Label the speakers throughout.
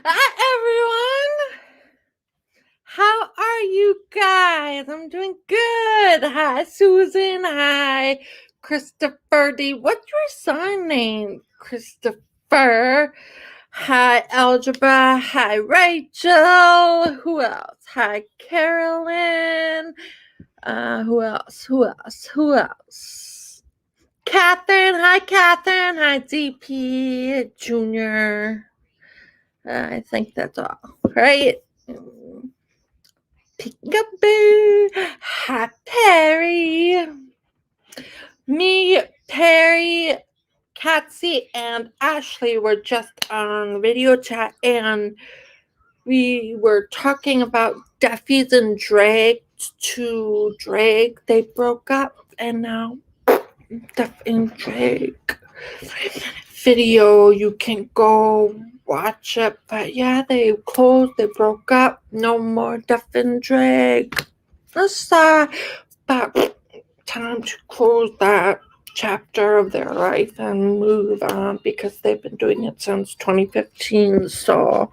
Speaker 1: Hi, everyone. How are you guys? I'm doing good. Hi, Susan. Hi, Christopher D. What's your sign name, Christopher? Hi, Algebra. Hi, Rachel. Who else? Hi, Carolyn. Who else? Who else? Catherine. Hi, Catherine. Hi, DP Junior. I think that's all, right? Peekaboo. Hi, Perry. Me, Perry, Katsy, and Ashley were just on video chat, and we were talking about Deffies and Drake to Drake. They broke up, and now Duff and Drake video, you can go watch it. But yeah, they closed, they broke up. No more Duff and Drake. That's sad, but time to close that chapter of their life and move on, because they've been doing it since 2015. So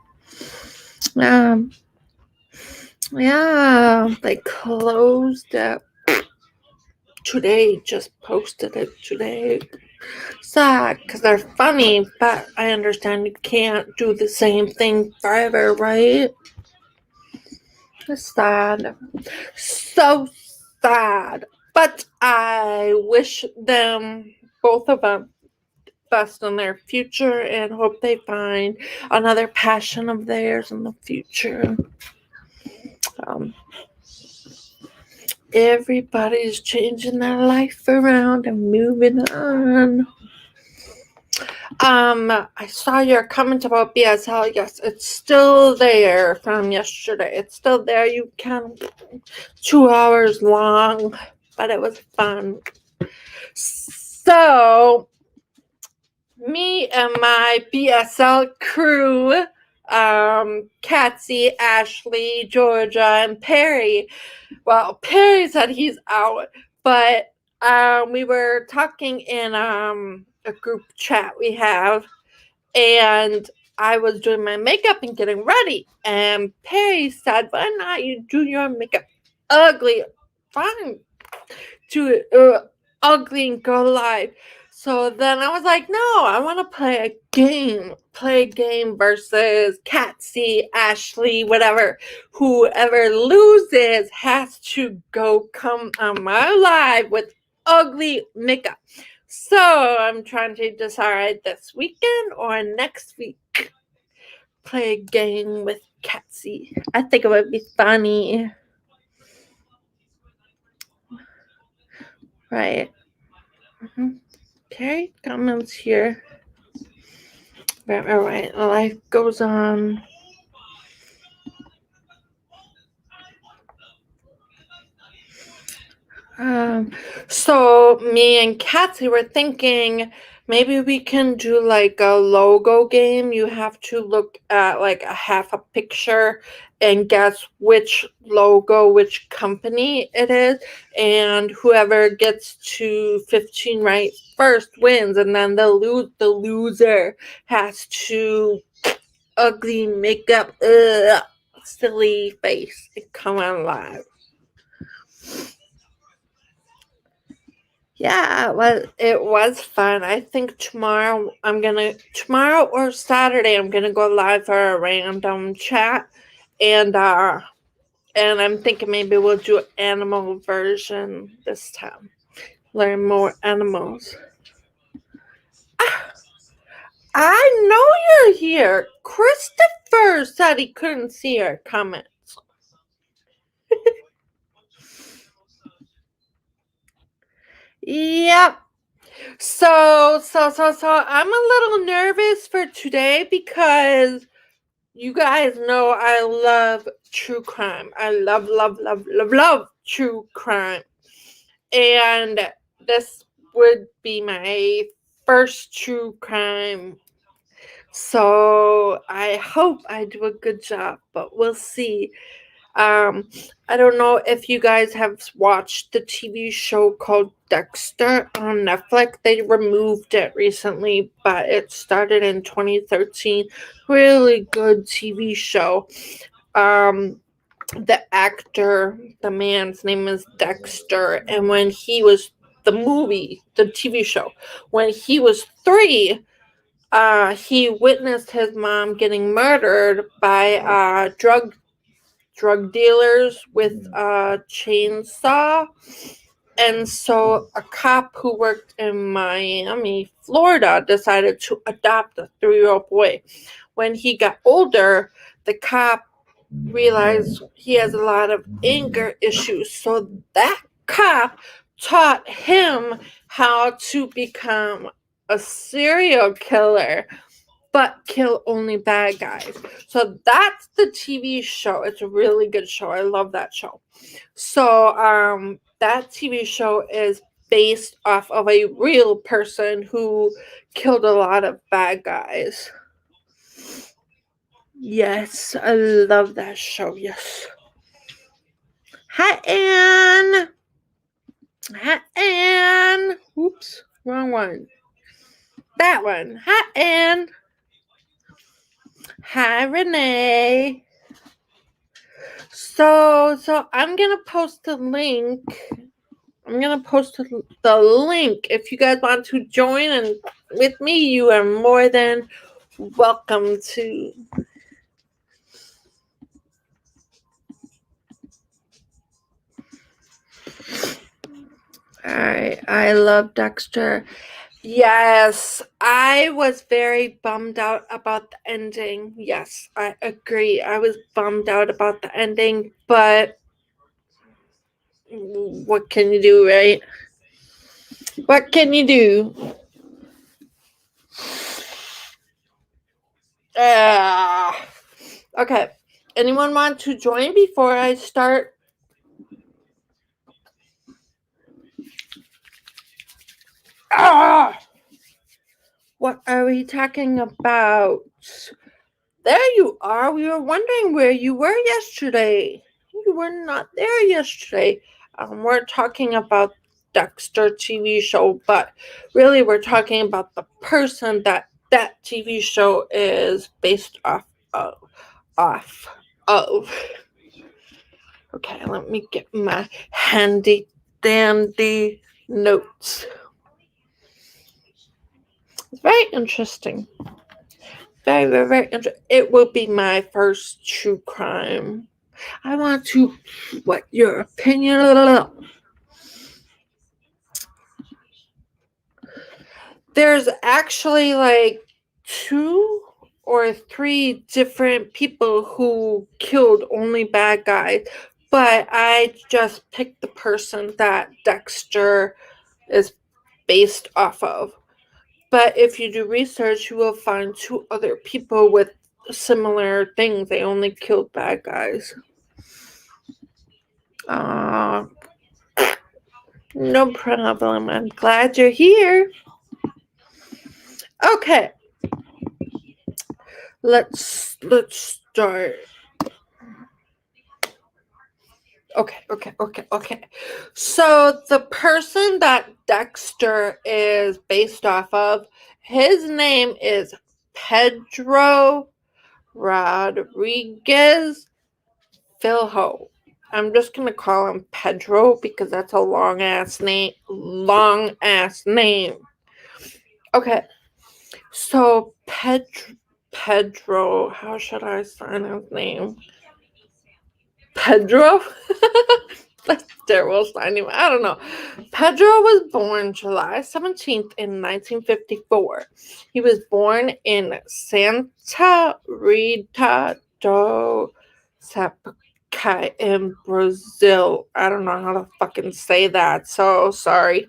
Speaker 1: yeah, they closed it today, just posted it today. Sad, because they're funny, but I understand you can't do the same thing forever, right? It's sad. So sad. But I wish them, both of them, best in their future, and hope they find another passion of theirs in the future. Everybody's changing their life around and moving on. I saw your comment about BSL. Yes, it's still there from yesterday. It's still there. You can, 2 hours long, but it was fun. So, me and my BSL crew, Katsy, Ashley, Georgia, and Perry. Well, Perry said he's out, but we were talking in a group chat we have, and I was doing my makeup and getting ready, and Perry said, "Why not you do your makeup ugly? Fine, do it ugly and go live." So then I was like, no, I want to play a game. Play a game versus Katsy, Ashley, whatever. Whoever loses has to go come on my live with ugly makeup. So I'm trying to decide this weekend or next week. Play a game with Katsy. I think it would be funny. Right. Okay, comments here. Right. Life goes on. So me and Katsy were thinking maybe we can do like a logo game. You have to look at like a half a picture and guess which logo, which company it is, and whoever gets to 15 right first wins, and then the loser has to ugly makeup, silly face, and come on live. Yeah, it was fun. I think tomorrow or Saturday I'm gonna go live for a random chat, and I'm thinking maybe we'll do an animal version this time. Learn more animals. I know you're here. Christopher said he couldn't see your comments. Yep. So I'm a little nervous for today because you guys know I love true crime. I love true crime. And this would be my first true crime. So I hope I do a good job, but we'll see. I don't know if you guys have watched the TV show called Dexter on Netflix. They removed it recently, but it started in 2013. Really good TV show. The actor, the man's name is Dexter, and when he was the TV show, when he was 3, he witnessed his mom getting murdered by drug dealers with a chainsaw. And so a cop who worked in Miami, Florida, decided to adopt a 3-year-old boy. When he got older, the cop realized he has a lot of anger issues. So that cop taught him how to become a serial killer, but kill only bad guys. So that's the TV show. It's a really good show. I love that show. So that TV show is based off of a real person who killed a lot of bad guys. Yes, I love that show. Yes. Hi, Anne. Hi, Anne. Oops, wrong one. That one. Hi, Anne. Hi, Renee. So I'm gonna post the link. I'm gonna post the link. If you guys want to join and with me, you are more than welcome to. Alright, I love Dexter. Yes, I was very bummed out about the ending. Yes, I agree. I was bummed out about the ending, but what can you do, right? What can you do? Okay. Anyone want to join before I start? What are we talking about? There you are. We were wondering where you were yesterday. You were not there yesterday. We're talking about Dexter TV show, but really we're talking about the person that TV show is based off of. Okay, let me get my handy dandy notes. It's very interesting. Very, very, very interesting. It will be my first true crime. I want to, what your opinion? There's actually like 2 or 3 different people who killed only bad guys, but I just picked the person that Dexter is based off of. But if you do research, you will find 2 other people with similar things. They only killed bad guys. No problem. I'm glad you're here. Okay. Let's start. Okay. So the person that Dexter is based off of, his name is Pedro Rodrigues Filho. I'm just gonna call him Pedro because that's a long ass name. Okay. So Pedro, how should I sign his name? Pedro? That's terrible signing. I don't know. Pedro was born July 17th in 1954. He was born in Santa Rita do Sapucaí in Brazil. I don't know how to fucking say that, so sorry.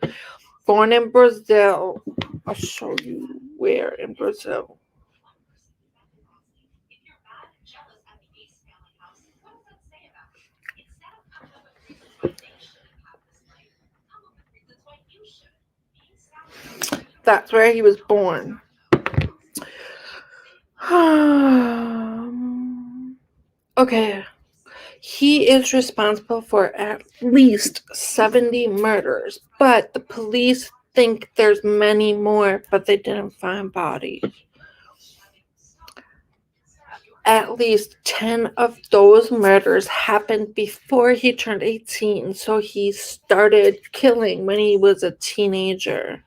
Speaker 1: Born in Brazil. I'll show you where in Brazil. That's where he was born. Okay. He is responsible for at least 70 murders, but the police think there's many more, but they didn't find bodies. At least 10 of those murders happened before he turned 18, so he started killing when he was a teenager.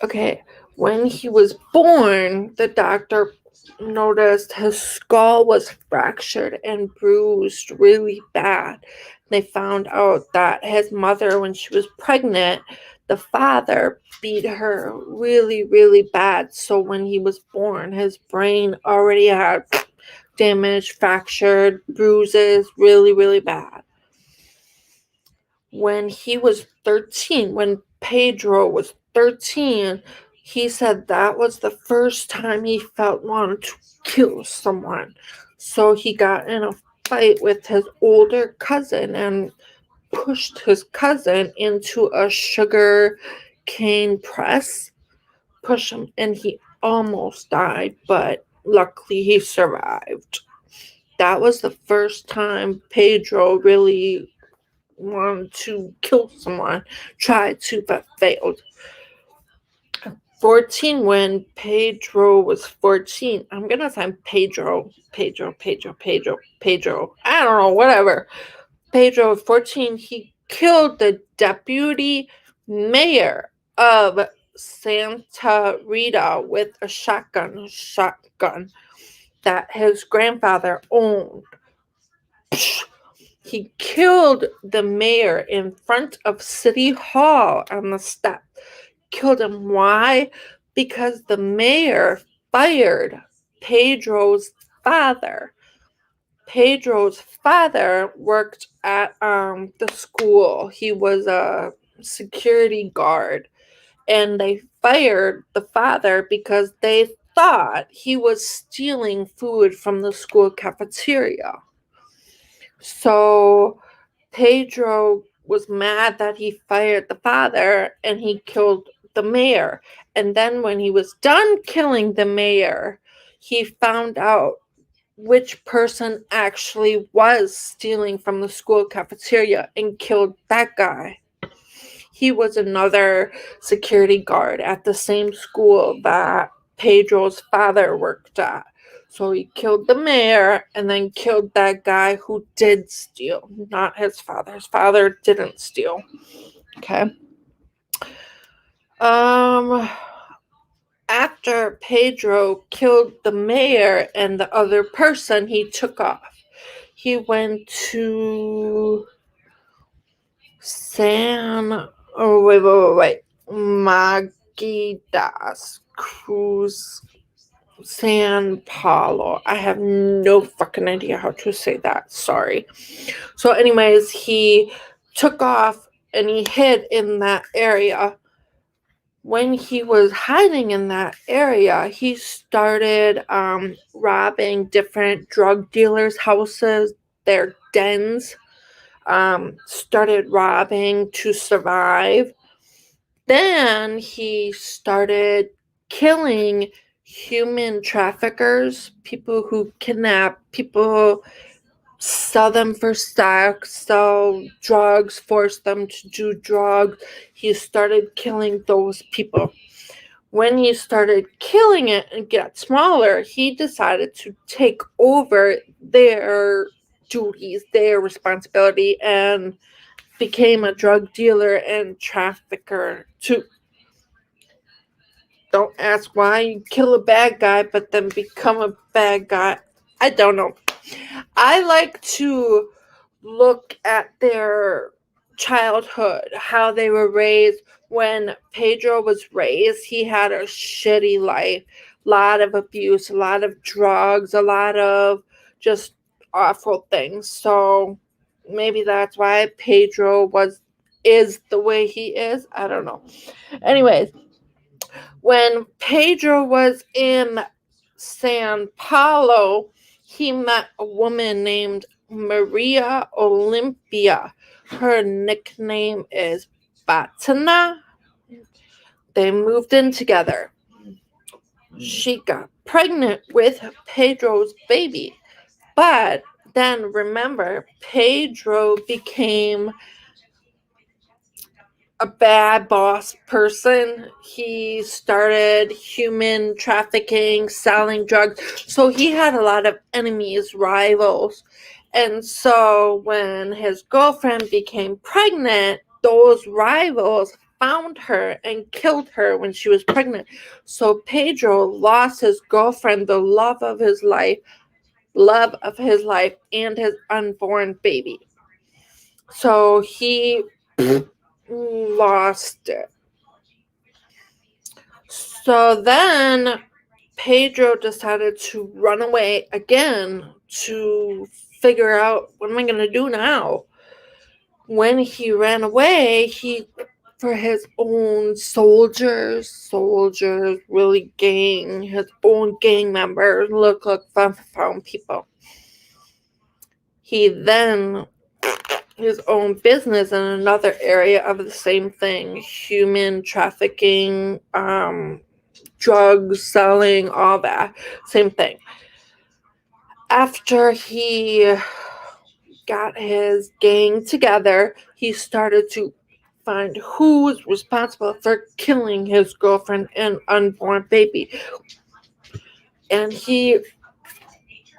Speaker 1: Okay, when he was born, the doctor noticed his skull was fractured and bruised really bad. They found out that his mother, when she was pregnant, the father beat her really, really bad. So when he was born, his brain already had damage, fractured, bruises, really, really bad. When he was 13, when Pedro was 13, he said that was the first time he felt wanted to kill someone. So he got in a fight with his older cousin and pushed his cousin into a sugar cane press. Push him, and he almost died, but luckily he survived. That was the first time Pedro really wanted to kill someone, tried to, but failed. 14, when Pedro was 14, I'm gonna say Pedro. I don't know, whatever. Pedro was 14, he killed the deputy mayor of Santa Rita with a shotgun that his grandfather owned. He killed the mayor in front of City Hall on the steps. Killed him. Why? Because the mayor fired Pedro's father. Pedro's father worked at the school. He was a security guard. And they fired the father because they thought he was stealing food from the school cafeteria. So Pedro was mad that he fired the father and he killed the mayor. And then when he was done killing the mayor, he found out which person actually was stealing from the school cafeteria and killed that guy. He was another security guard at the same school that Pedro's father worked at. So he killed the mayor and then killed that guy who did steal, not his father. His father didn't steal. Okay. After Pedro killed the mayor and the other person, he took off. He went to Magidas Cruz San Paulo. I have no fucking idea how to say that. Sorry. So anyways, he took off and he hid in that area. When he was hiding in that area, he started robbing different drug dealers' houses, their dens. Started robbing to survive. Then he started killing human traffickers, people who kidnap people, sell them for sex, sell drugs, force them to do drugs. He started killing those people. When he started killing it and got smaller, he decided to take over their duties, their responsibility, and became a drug dealer and trafficker too. Don't ask why you kill a bad guy but then become a bad guy. I don't know. I like to look at their childhood, how they were raised. When Pedro was raised, he had a shitty life, a lot of abuse, a lot of drugs, a lot of just awful things. So maybe that's why Pedro is the way he is. I don't know. Anyways, when Pedro was in San Paulo, he met a woman named Maria Olympia. Her nickname is Batana. They moved in together. She got pregnant with Pedro's baby. But then remember, Pedro became a bad boss person. He started human trafficking, selling drugs. So he had a lot of enemies, rivals. And so when his girlfriend became pregnant, those rivals found her and killed her when she was pregnant. So Pedro lost his girlfriend, the love of his life, and his unborn baby. So he lost it. So then Pedro decided to run away again to figure out, what am I going to do now? When he ran away, for his own soldiers, really his own gang members, look, found people. He then his own business in another area of the same thing, human trafficking, drugs selling, all that, same thing. After he got his gang together, he started to find who was responsible for killing his girlfriend and unborn baby. And he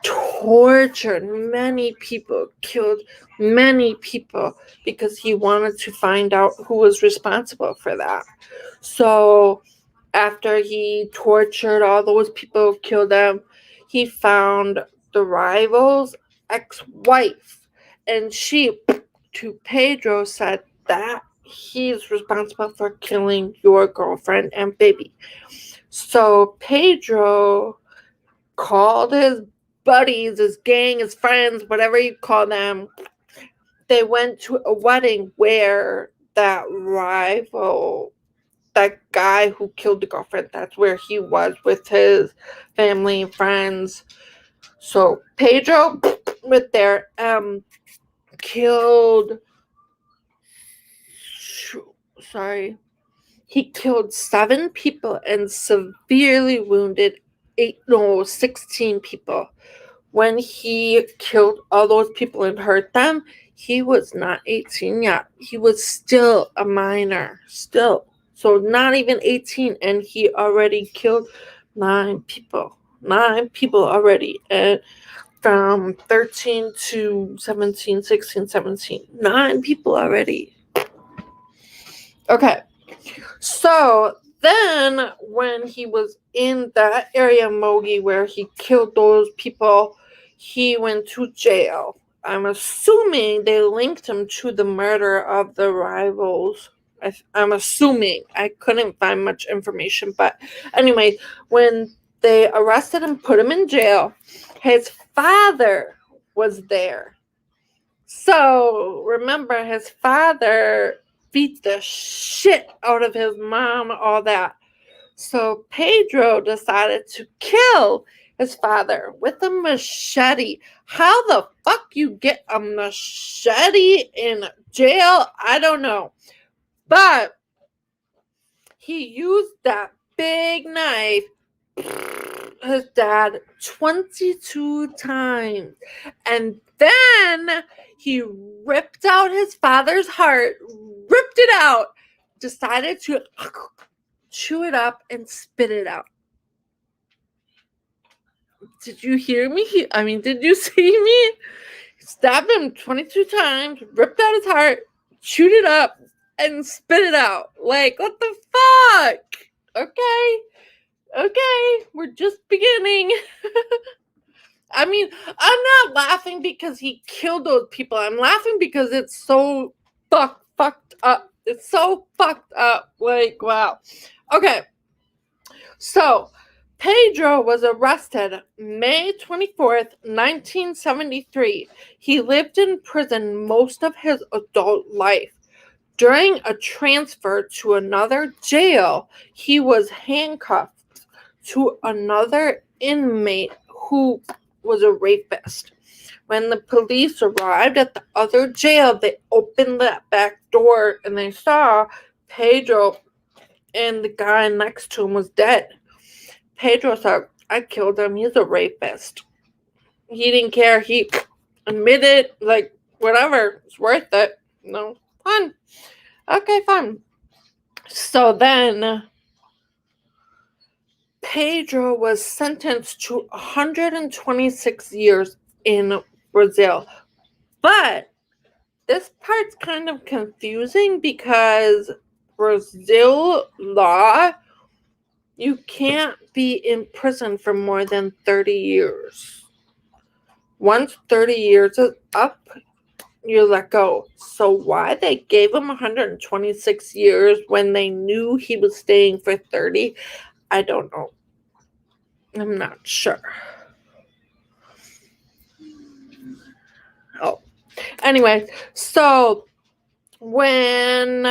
Speaker 1: tortured many people, killed many people, because he wanted to find out who was responsible for that. So after he tortured all those people, killed them, he found the rival's ex-wife, and she, to Pedro, said that he's responsible for killing your girlfriend and baby. So Pedro called his buddies, his gang, his friends, whatever you call them. They went to a wedding where that rival, that guy who killed the girlfriend, that's where he was with his family and friends. So Pedro went there, he killed 7 people and severely wounded 16 people. When he killed all those people and hurt them, he was not 18 yet. He was still a minor, still. So not even 18, and he already killed 9 people. 9 people already. And from 13 to 17, 16, 17. 9 people already. Okay. So then when he was in that area, Mogi, where he killed those people, he went to jail. I'm assuming they linked him to the murder of the rivals. I'm assuming. I couldn't find much information. But anyway, when they arrested him, put him in jail, his father was there. So remember, his father beat the shit out of his mom, all that. So Pedro decided to kill his father with a machete. How the fuck you get a machete in jail? I don't know. But he used that big knife, his dad, 22 times. And then he ripped out his father's heart, ripped it out, decided to chew it up and spit it out. Did you hear me? Did you see me? Stabbed him 22 times, ripped out his heart, chewed it up, and spit it out. Like, what the fuck? Okay, we're just beginning. I'm not laughing because he killed those people. I'm laughing because it's so fucked up. It's so fucked up. Like, wow. Okay. So, Pedro was arrested May 24th, 1973. He lived in prison most of his adult life. During a transfer to another jail, he was handcuffed to another inmate who was a rapist. When the police arrived at the other jail, they opened that back door and they saw Pedro, and the guy next to him was dead. Pedro said, I killed him. He's a rapist. He didn't care. He admitted, like, whatever, it's worth it. No, fun. Okay, fun. So then Pedro was sentenced to 126 years in Brazil. But this part's kind of confusing because Brazil law, you can't be in prison for more than 30 years. Once 30 years is up, you let go. So why they gave him 126 years when they knew he was staying for 30, I don't know. I'm not sure. Oh, anyway, so when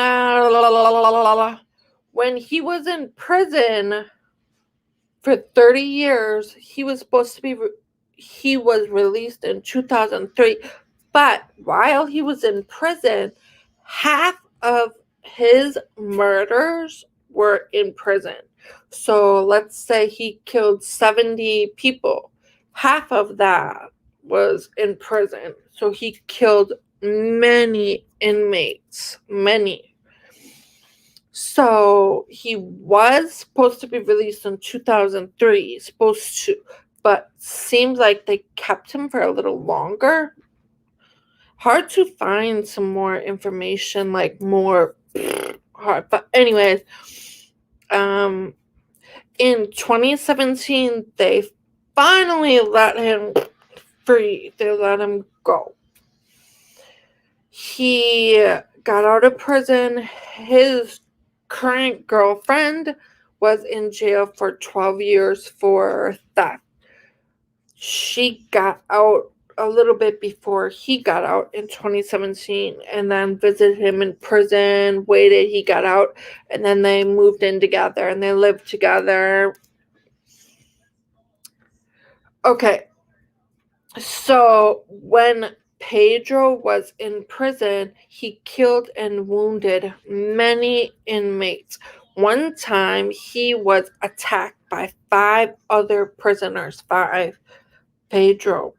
Speaker 1: he was in prison for 30 years, he was released in 2003. But while he was in prison, half of his murders were in prison. So let's say he killed 70 people. Half of that was in prison. So he killed many inmates. Many. So he was supposed to be released in 2003. Supposed to. But seems like they kept him for a little longer. Hard to find some more information, like more hard. But anyways, in 2017, they finally let him free. They let him go. He got out of prison. His current girlfriend was in jail for 12 years for theft. She got out a little bit before he got out in 2017 and then visited him in prison, waited, he got out, and then they moved in together and they lived together. Okay, so when Pedro was in prison, he killed and wounded many inmates. One time he was attacked by 5 other prisoners. 5. Pedro.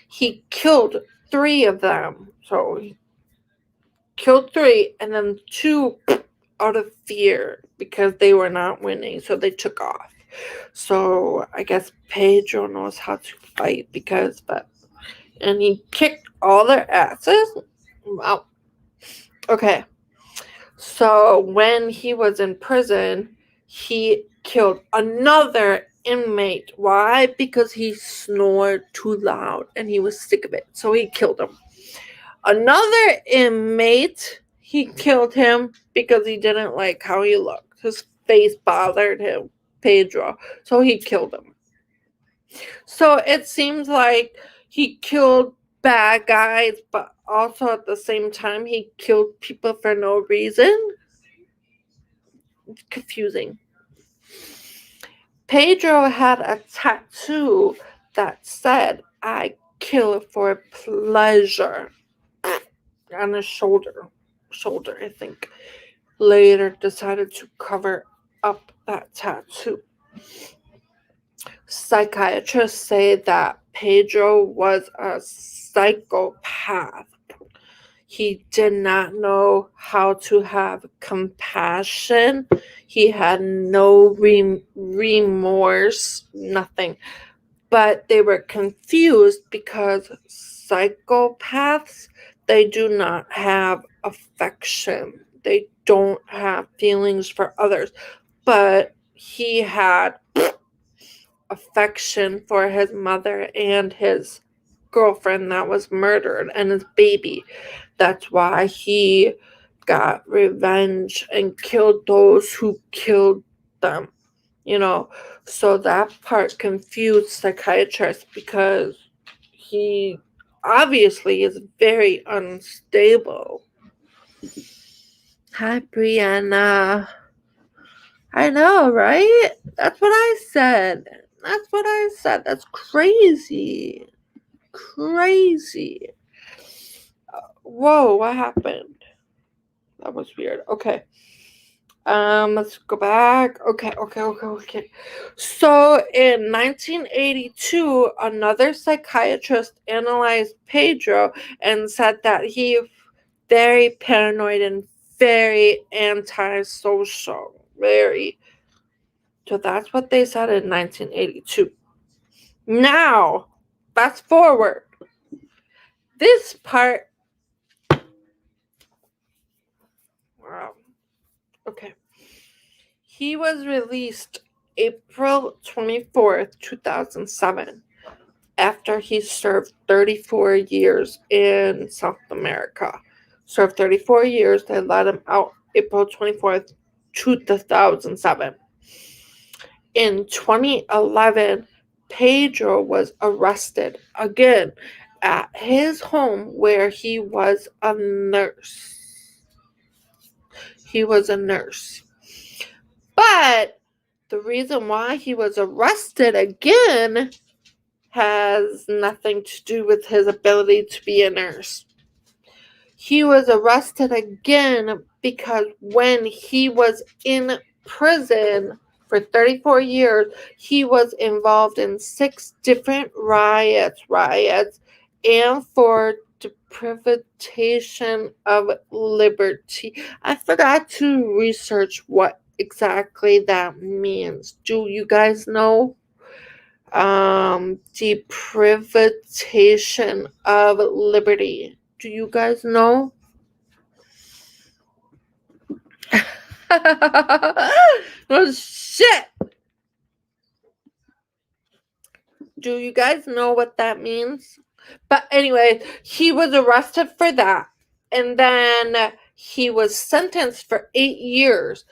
Speaker 1: He killed 3 of them. So he killed 3 and then 2 out of fear because they were not winning. So they took off. So I guess Pedro knows how to fight and he kicked all their asses. Wow. Okay. So when he was in prison, he killed another inmate. Why? Because he snored too loud and he was sick of it. So he killed him. Another inmate, he killed him because he didn't like how he looked. His face bothered him, Pedro. So he killed him. So it seems like he killed bad guys, but also at the same time he killed people for no reason. It's confusing. Pedro had a tattoo that said, "I kill for pleasure," on his shoulder, I think. Later decided to cover up that tattoo. Psychiatrists say that Pedro was a psychopath. He did not know how to have compassion. He had no remorse, nothing. But they were confused because psychopaths, they do not have affection. They don't have feelings for others. But he had affection for his mother and his girlfriend that was murdered and his baby. That's why he got revenge and killed those who killed them. So that part confused psychiatrists because he obviously is very unstable. Hi, Brianna. I know, right? That's what I said. That's crazy. Crazy. Whoa, what happened? That was weird. Okay. Let's go back. Okay. So in 1982, another psychiatrist analyzed Pedro and said that he very paranoid and very antisocial. Very. So that's what they said in 1982. Now, fast forward. This part. Wow. Okay. He was released April 24th, 2007, after he served 34 years in South America. Served 34 years, they let him out April 24th, 2007. In 2011, Pedro was arrested again at his home where he was a nurse. He was a nurse. But the reason why he was arrested again has nothing to do with his ability to be a nurse. He was arrested again because when he was in prison for 34 years, he was involved in 6 different riots, and for deprivation of liberty. I forgot to research what exactly that means. Do you guys know? Deprivation of liberty. Do you guys know? Oh shit! Do you guys know what that means? But anyway, he was arrested for that. And then he was sentenced for 8 years.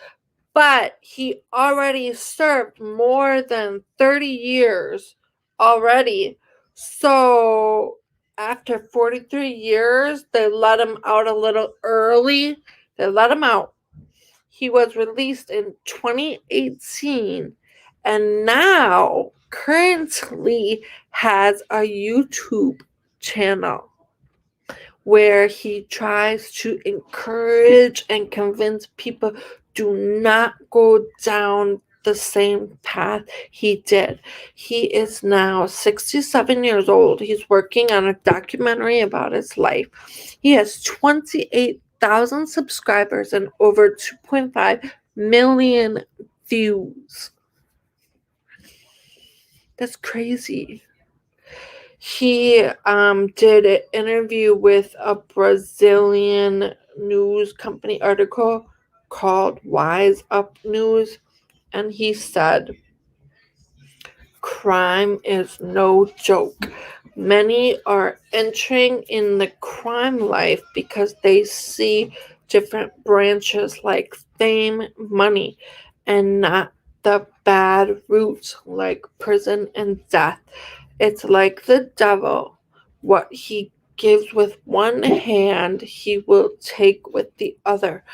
Speaker 1: But he already served more than 30 years already. So after 43 years, they let him out a little early. They let him out. He was released in 2018 and now currently has a YouTube channel where he tries to encourage and convince people do not go down the same path he did. He is now 67 years old. He's working on a documentary about his life. He has 28,000 subscribers and over 2.5 million views. That's crazy. He did an interview with a Brazilian news company article called Wise Up News, and he said, crime is no joke. Many are entering in the crime life because they see different branches like fame, money, and not the bad roots like prison and death. It's like the devil. What he gives with one hand, he will take with the other.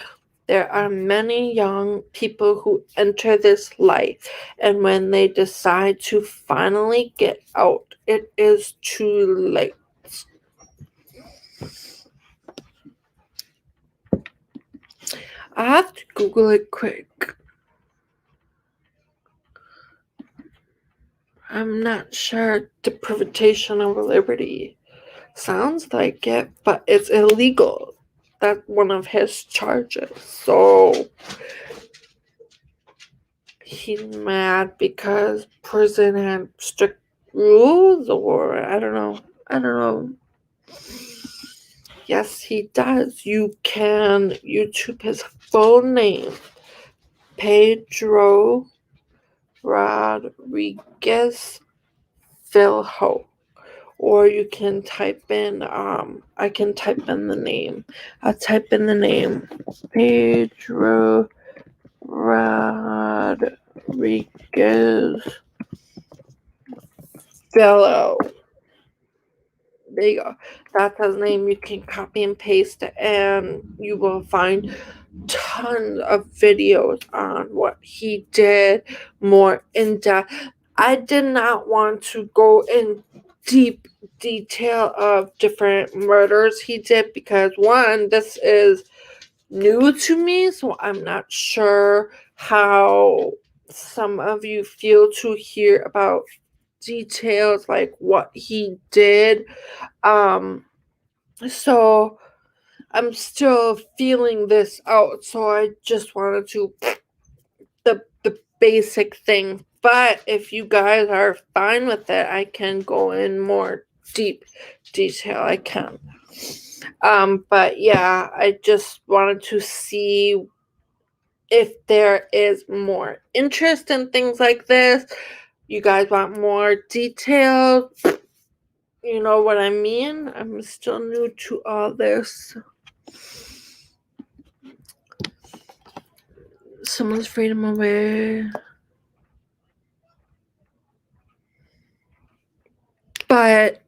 Speaker 1: There are many young people who enter this life, and when they decide to finally get out, it is too late. I have to Google it quick. I'm not sure. Deprivation of liberty. Sounds like it, but it's illegal. That's one of his charges. So he's mad because prison had strict rules, or I don't know. Yes, he does. You can YouTube his full name, Pedro Rodrigues Filho. Or you can type in, I can type in the name. I'll type in the name, Pedro Rodrigues Filho. There you go. That's his name. You can copy and paste it, and you will find tons of videos on what he did, more in depth. I did not want to go in deep detail of different murders he did because one, this is new to me, so I'm not sure how some of you feel to hear about details like what he did. So I'm still feeling this out, so I just wanted to the basic thing. But if you guys are fine with it, I can go in more deep detail. I can. But yeah, I just wanted to see if there is more interest in things like this. You guys want more detail? You know what I mean? I'm still new to all this. Someone's freedom away. But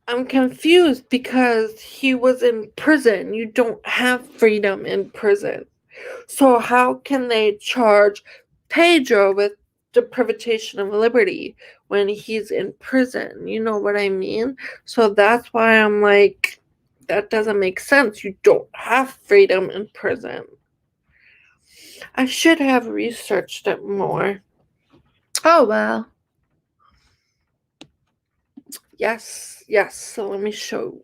Speaker 1: I'm confused because he was in prison. You don't have freedom in prison. So how can they charge Pedro with deprivation of liberty when he's in prison? You know what I mean? So that's why I'm like, that doesn't make sense. You don't have freedom in prison. I should have researched it more. Oh well. Yes. So let me show.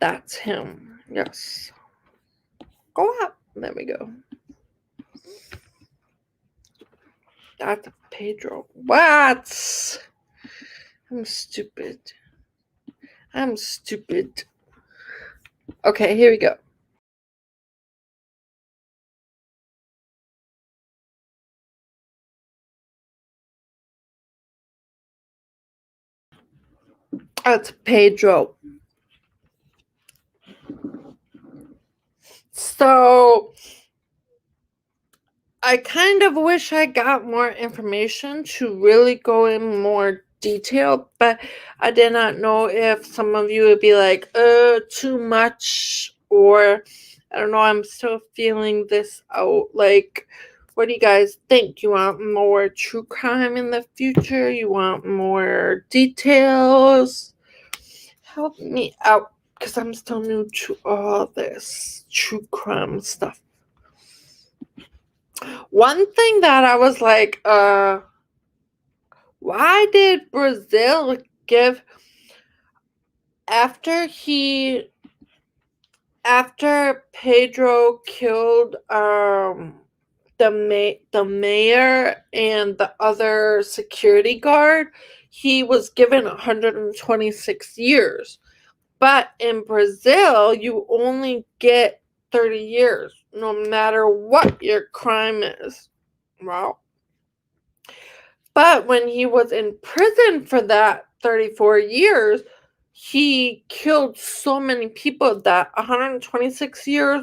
Speaker 1: That's him. Yes. Go up. There we go. That's Pedro. What? I'm stupid. Okay, here we go. That's Pedro. So I kind of wish I got more information to really go in more detail, but I did not know if some of you would be like, too much, or I don't know, I'm still feeling this out. Like, what do you guys think? You want more true crime in the future? You want more details? Help me out, because I'm still new to all this true crime stuff. One thing that I was like, why did Brazil give after Pedro killed the mayor and the other security guard, he was given 126 years. But in Brazil, you only get 30 years, no matter what your crime is. Wow. But when he was in prison for that 34 years, he killed so many people that 126 years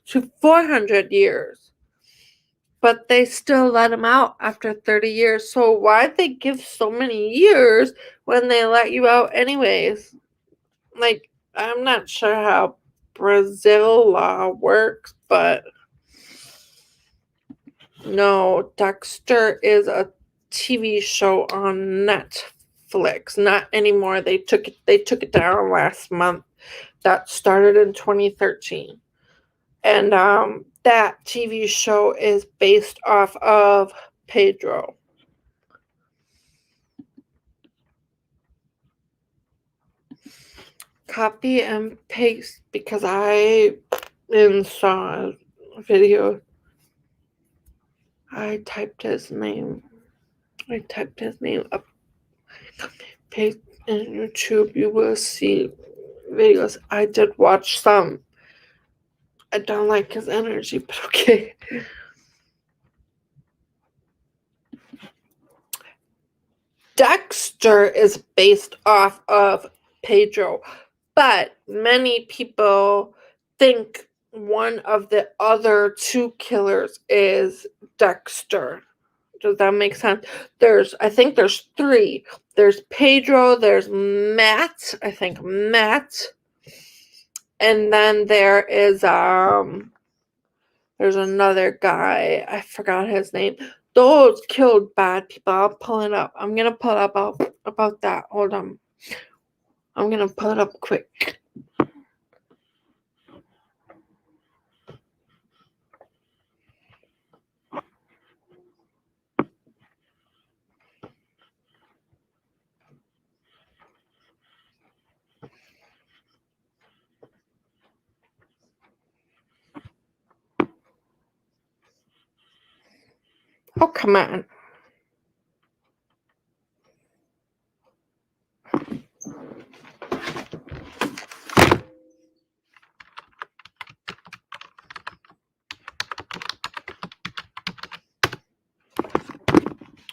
Speaker 1: to 400 years. But they still let him out after 30 years. So why'd they give so many years when they let you out anyways? Like, I'm not sure how Brazil law works, but no, Dexter is a TV show on Netflix. Not anymore. They took it down last month. That started in 2013. And that TV show is based off of Pedro. Copy and paste, because I saw a video. I typed his name up. Paste in YouTube. You will see videos. I did watch some. I don't like his energy, but okay. Dexter is based off of Pedro, but many people think one of the other two killers is Dexter. Does that make sense? I think there's three. There's Pedro, there's Matt, and then there's another guy. I forgot his name. those killed bad people. I'll pull it up. I'm gonna pull up about that. Hold on. I'm gonna pull it up quick. Oh, come on.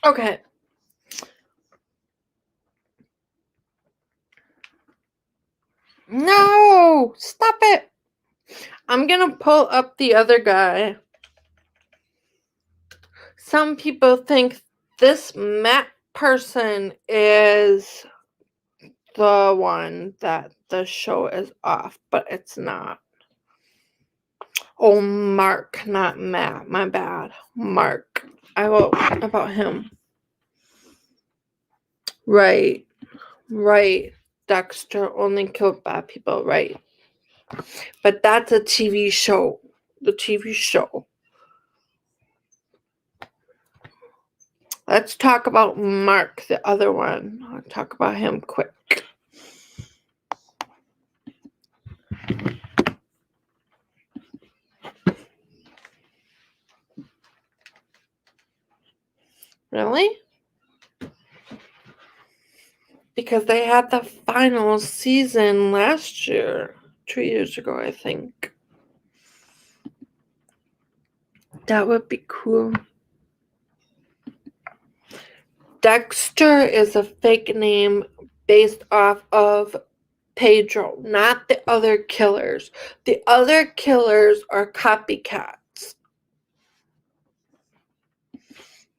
Speaker 1: Okay. No! Stop it! I'm gonna pull up the other guy. Some people think this Matt person is the one that the show is off, but it's not. Oh, Mark, not Matt. My bad. Mark. I will about him. Right. Dexter only killed bad people, right? But that's a TV show. The TV show. Let's talk about Mark, the other one. I'll talk about him quick. Really? Because they had the final season last year. 2 years ago, I think. That would be cool. Dexter is a fake name based off of Pedro, not the other killers. The other killers are copycats.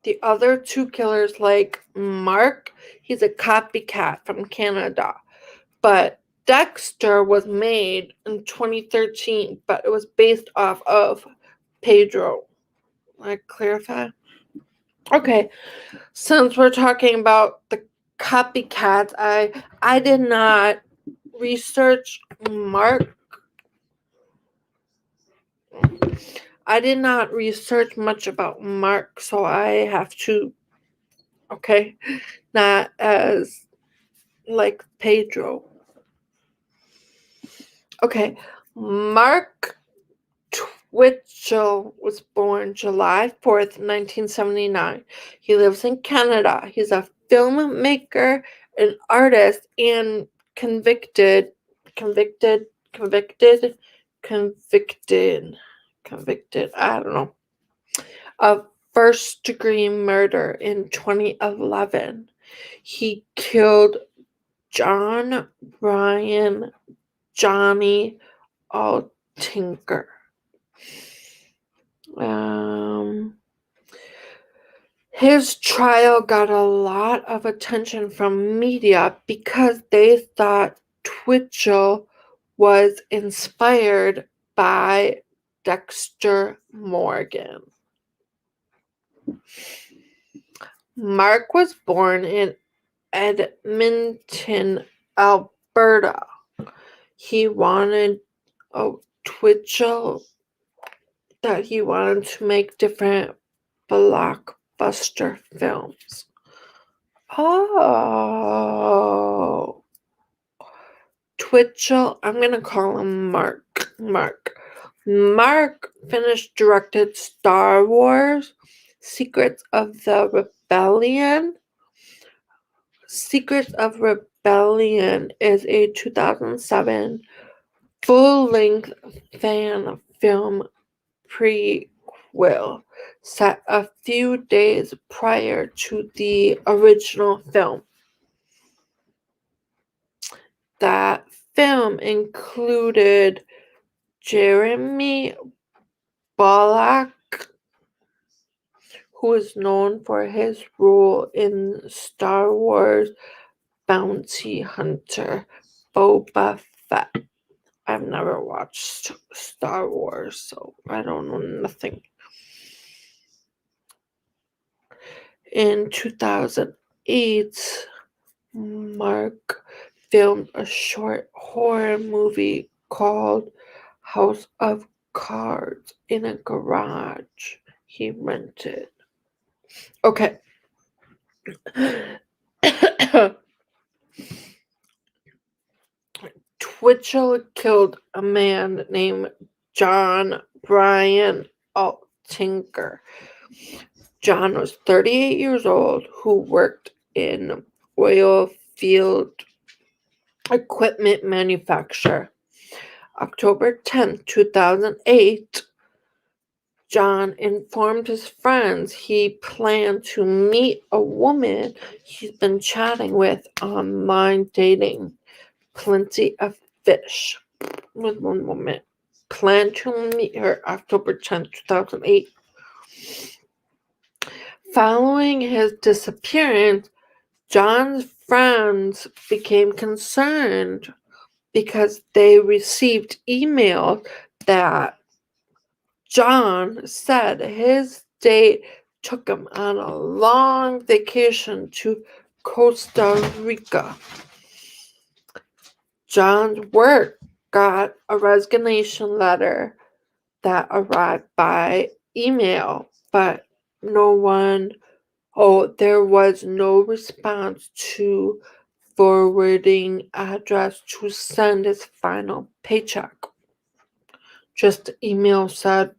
Speaker 1: The other two killers, like Mark, he's a copycat from Canada. But Dexter was made in 2013, but it was based off of Pedro. I clarify? Okay, since we're talking about the copycats, I did not research Mark. I did not research much about Mark, so I have to, okay, not as like Pedro. Okay, Mark Twitchell was born July 4th, 1979. He lives in Canada. He's a filmmaker, an artist, and convicted, I don't know, of first-degree murder in 2011. He killed John Brian Johnny Altinker. His trial got a lot of attention from media because they thought Twitchell was inspired by Dexter Morgan. Mark was born in Edmonton, Alberta. He wanted Twitchell that he wanted to make different blockbuster films. Oh. Twitchell, I'm going to call him Mark. Mark finished directed Star Wars, Secrets of the Rebellion. Secrets of Rebellion is a 2007 full-length fan film prequel set a few days prior to the original film. That film included Jeremy Bullock, who is known for his role in Star Wars Bounty Hunter Boba Fett. I've never watched Star Wars, so I don't know nothing. In 2008, Mark filmed a short horror movie called House of Cards in a garage he rented. Okay. Twitchell killed a man named John Brian Altinker. John was 38 years old, who worked in oil field equipment manufacturer. October 10th, 2008, John informed his friends he planned to meet a woman he's been chatting with online dating. Plenty of fish. With one moment. Planned to meet her October 10th, 2008. Following his disappearance, John's friends became concerned because they received emails that John said his date took him on a long vacation to Costa Rica. John's work got a resignation letter that arrived by email, but there was no response to forwarding address to send his final paycheck. Just the email said,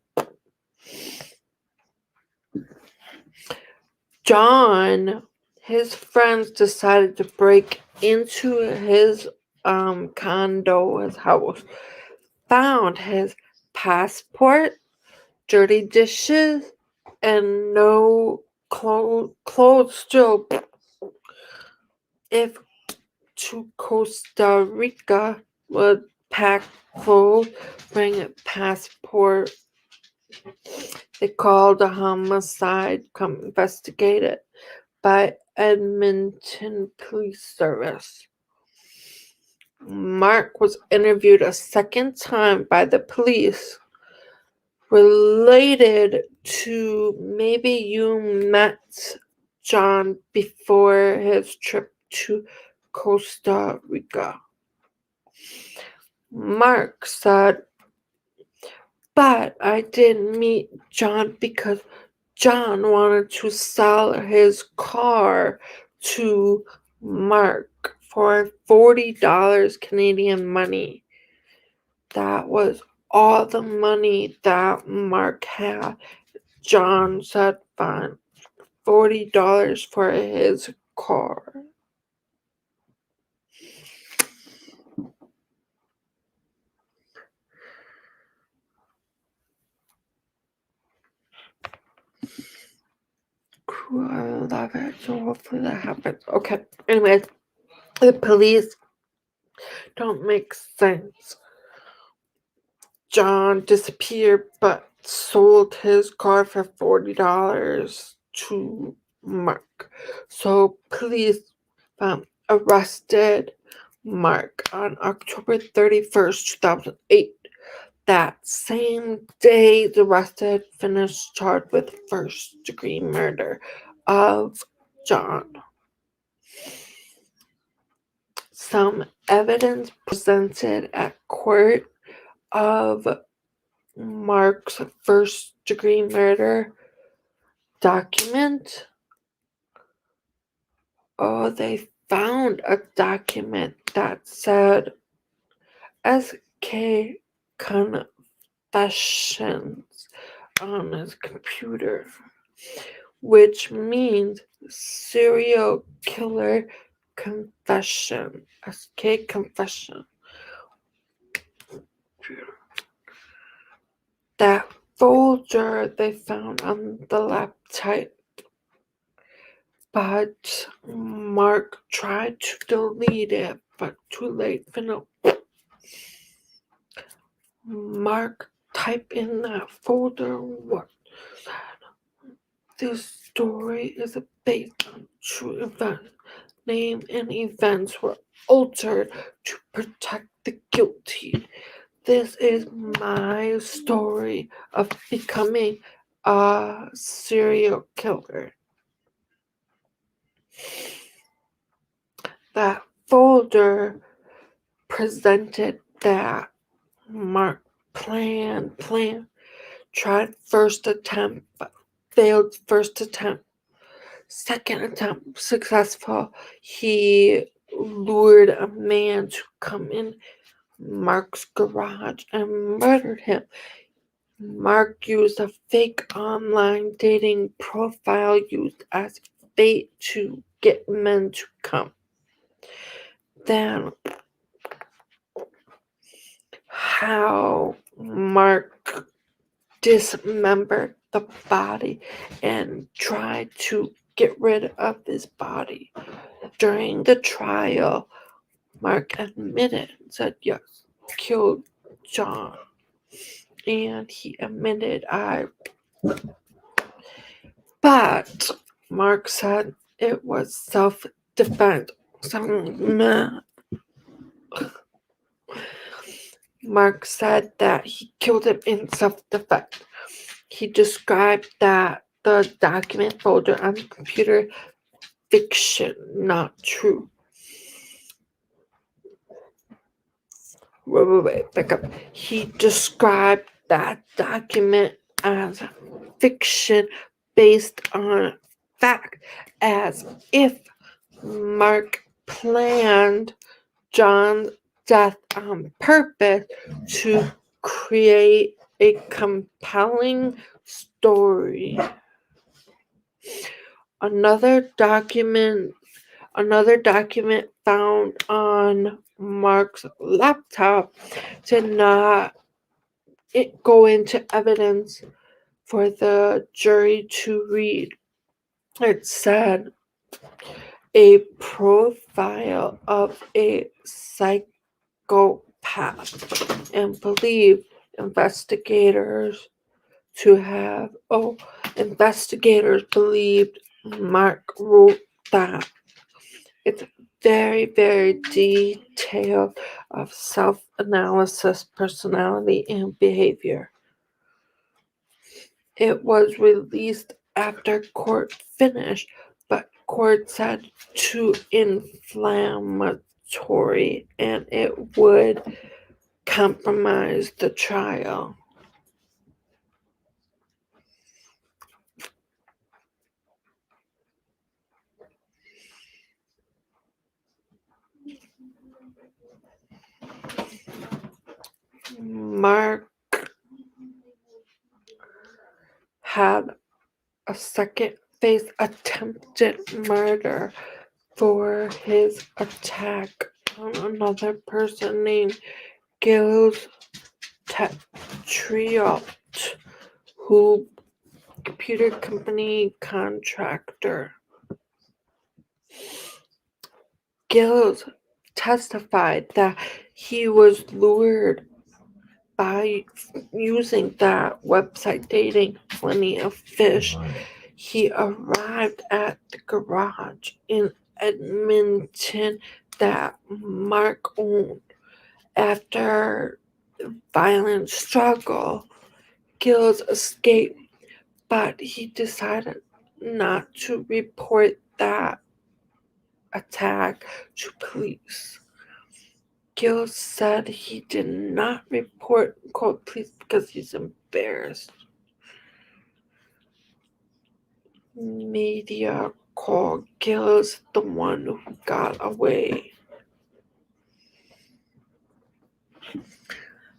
Speaker 1: John, his friends decided to break into his condo, his house, found his passport, dirty dishes, and no clothes still. If to Costa Rica would pack clothes, bring a passport. They called a homicide, come investigate it by Edmonton Police Service. Mark was interviewed a second time by the police, related to maybe you met John before his trip to Costa Rica. Mark said, but I didn't meet John because John wanted to sell his car to Mark for $40 Canadian money. That was all the money that Mark had. John said, fine, $40 for his car. Cool, I love it. So hopefully that happens. Okay, anyways, the police don't make sense. John disappeared but sold his car for $40 to Mark. So police arrested Mark on October 31st, 2008. That same day, the arrested finished charged with first-degree murder of John. Some evidence presented at court of Mark's first-degree murder document. They found a document that said SK Confessions on his computer, which means serial killer confession. SK Confession. That folder they found on the laptop, but Mark tried to delete it, but too late. Mark typed in that folder what said, this story is based on true events. Name and events were altered to protect the guilty. This is my story of becoming a serial killer. That folder presented that Mark plan, tried first attempt, but failed first attempt. Second attempt, successful. He lured a man to come in Mark's garage and murdered him. Mark used a fake online dating profile used as bait to get men to come. Then, how Mark dismembered the body and tried to get rid of his body. During the trial, Mark admitted, said, yes, killed John. And he admitted, but Mark said it was self-defense. Mark said that he killed him in self-defense. He described that the document folder on the computer fiction, not true. Wait, back up. He described that document as fiction based on fact, as if Mark planned John's death on purpose to create a compelling story. Another document found on Mark's laptop did not go into evidence for the jury to read. It said a profile of a psychopath and believed investigators believed Mark wrote that. It's very, very detailed of self-analysis, personality, and behavior. It was released after court finished, but court said too inflammatory and it would compromise the trial. Mark had a second face attempted murder for his attack on another person named Gilles Tetriot, who computer company contractor. Gilles testified that he was lured by using that website dating Plenty of Fish. He arrived at the garage in Edmonton that Mark owned. After violent struggle, Gilles escaped, but he decided not to report that attack to police. Gilles said he did not report police because he's embarrassed. Media called Gilles the one who got away.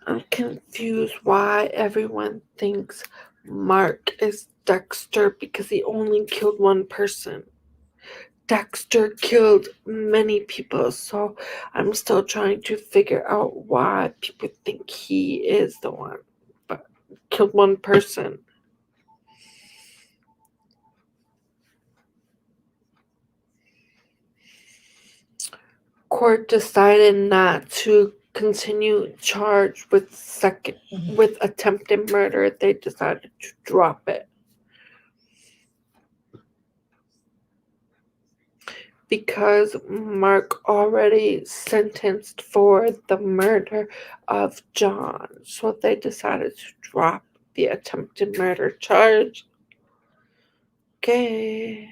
Speaker 1: I'm confused why everyone thinks Mark is Dexter because he only killed one person. Dexter killed many people, so I'm still trying to figure out why people think he is the one, but killed one person. Court decided not to continue charge with attempted murder. They decided to drop it because Mark already sentenced for the murder of John, so they decided to drop the attempted murder charge. Okay.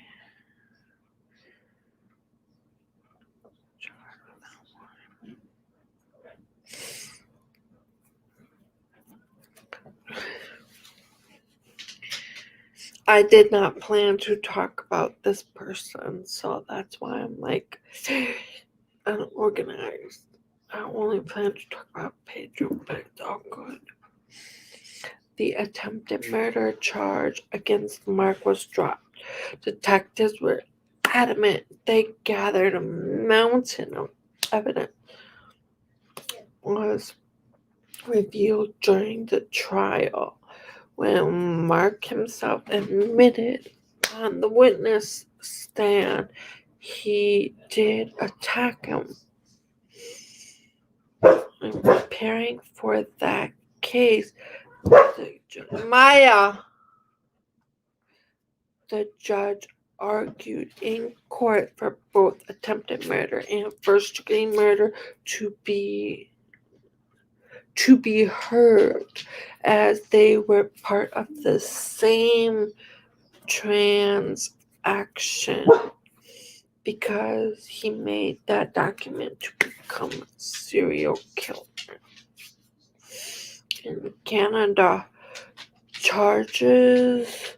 Speaker 1: I did not plan to talk about this person, so that's why I'm like unorganized. I only plan to talk about Pedro, but it's all good. The attempted murder charge against Mark was dropped. Detectives were adamant they gathered a mountain of evidence was revealed during the trial when Mark himself admitted on the witness stand he did attack him. In preparing for that case, the judge argued in court for both attempted murder and first-degree murder to be heard, as they were part of the same transaction, because he made that document to become a serial killer. In Canada, charges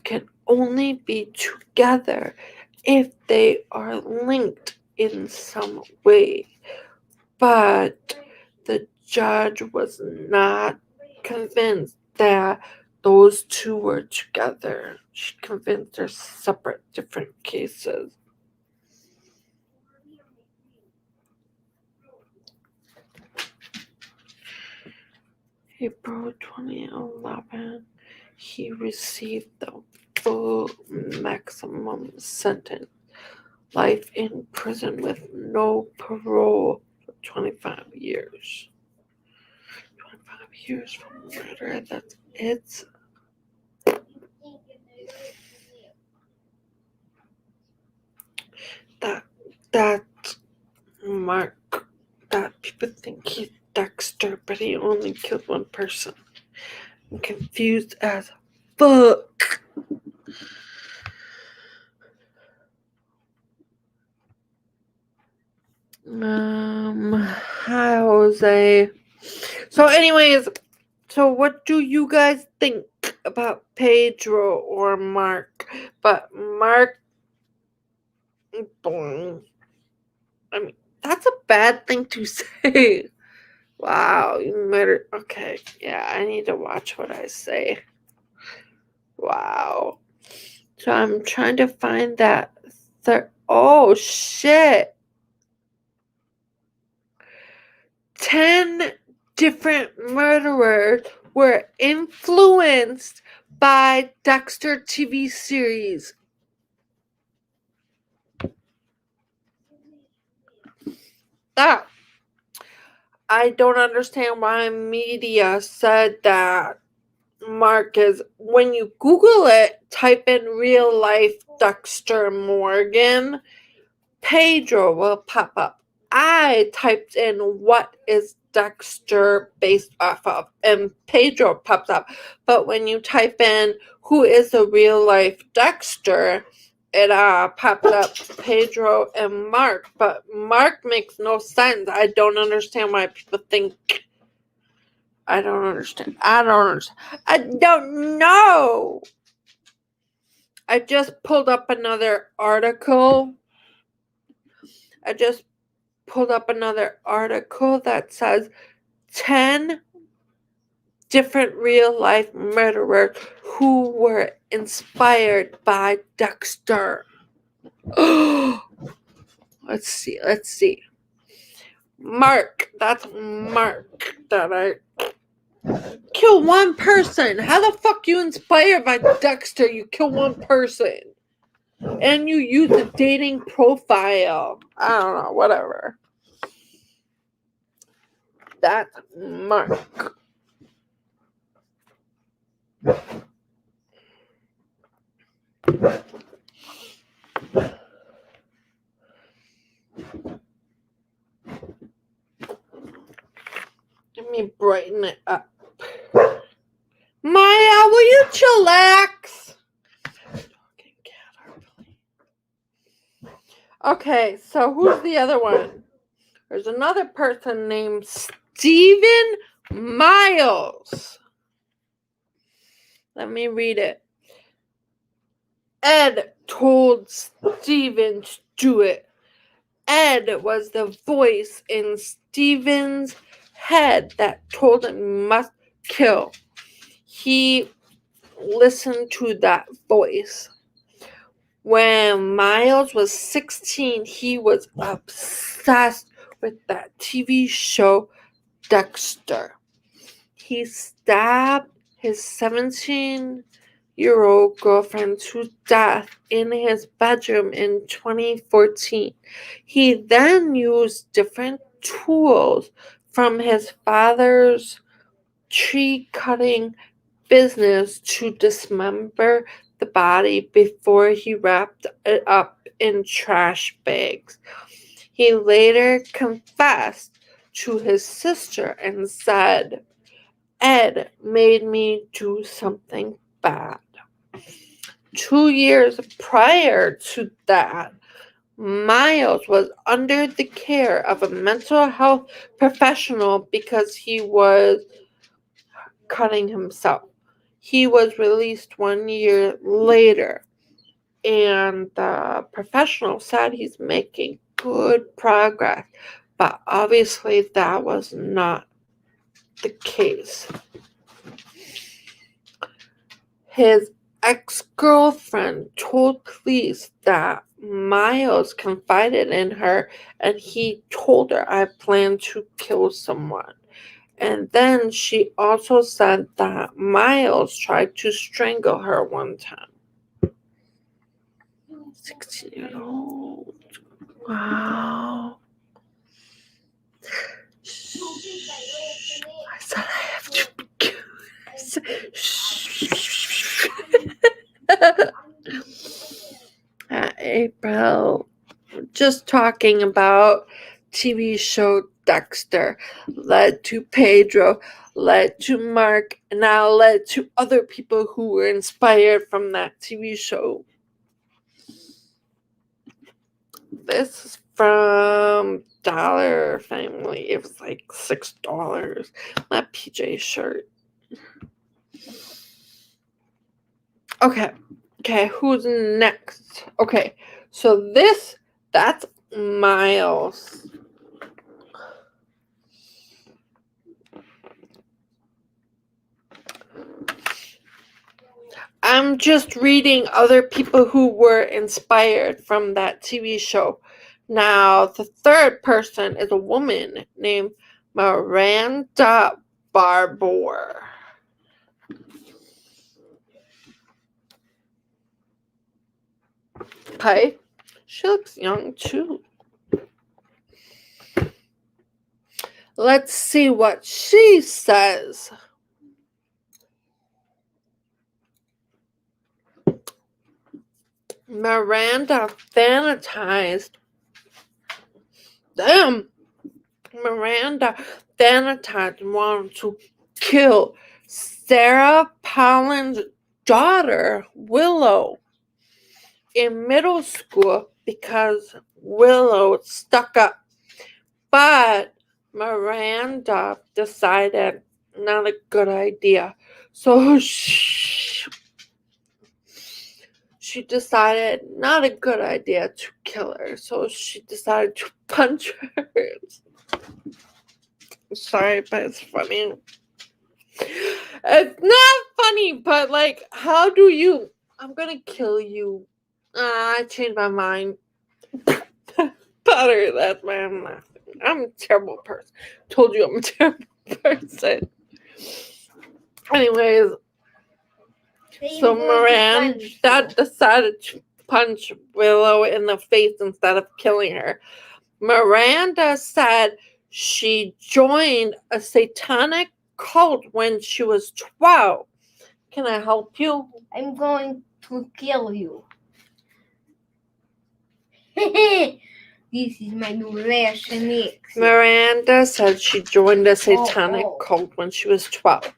Speaker 1: can only be together if they are linked in some way. But the judge was not convinced that those two were together. She convinced they're separate, different cases. April 2011, he received the full maximum sentence, life in prison with no parole for 25 years. 25 years for murder, it's that Mark, that people think he's Dexter, but he only killed one person. I'm confused as fuck. Hi, Jose. So anyways, so what do you guys think about Pedro or Mark? But Mark, I mean, that's a bad thing to say. Wow, you murdered. Okay, yeah, I need to watch what I say. Wow. So I'm trying to find that. Oh, shit. 10 different murderers were influenced by Dexter TV series. That I don't understand why media said that Mark is, when you Google it, type in real life Dexter Morgan, Pedro will pop up. I typed in what is Dexter based off of, and Pedro pops up. But when you type in who is the real life Dexter, it pops up Pedro and Mark. But Mark makes no sense. I don't understand why people think. I don't understand. I don't know. I just pulled up another article. That says 10 different real life murderers who were inspired by Dexter. Let's see. Mark, that's Mark that I kill one person. How the fuck you inspired by Dexter? You kill one person. And you use a dating profile. I don't know, whatever. That's Mark. Let me brighten it up. Maya, will you chillax? Okay, so who's the other one? There's another person named Steven Miles. Let me read it. Ed told Steven to do it. Ed was the voice in Steven's head that told him he must kill. He listened to that voice. When Miles was 16, he was obsessed with that TV show Dexter. He stabbed his 17-year-old girlfriend to death in his bedroom in 2014. He then used different tools from his father's tree-cutting business to dismember the body before he wrapped it up in trash bags. He later confessed to his sister and said, Ed made me do something bad. 2 years prior to that, Miles was under the care of a mental health professional because he was cutting himself. He was released 1 year later, and the professional said he's making good progress, but obviously that was not the case. His ex-girlfriend told police that Miles confided in her and he told her, I plan to kill someone. And then she also said that Miles tried to strangle her one time. 16-year-old. Wow. I said I have to be curious. April, just talking about TV show Dexter led to Pedro, led to Mark, and now led to other people who were inspired from that TV show. This is from Dollar Family. It was like $6. My PJ shirt. Okay, who's next? Okay, so that's Miles. I'm just reading other people who were inspired from that TV show. Now, the third person is a woman named Miranda Barbour. Okay, she looks young too. Let's see what she says. Miranda fantasized wanted to kill Sarah Palin's daughter, Willow, in middle school because Willow stuck up. But Miranda decided not a good idea. So she decided not a good idea to kill her. So she decided to punch her. Sorry, but it's funny. It's not funny, but like, how do you... I'm gonna kill you. I changed my mind. Butter, that's why I'm laughing. I'm a terrible person. Told you I'm a terrible person. Anyways, so Miranda decided to punch Willow in the face instead of killing her. Miranda said she joined a satanic cult when she was 12. Can I help you?
Speaker 2: I'm going to kill you. This is my new ration mix.
Speaker 1: Miranda said she joined a satanic cult when she was 12.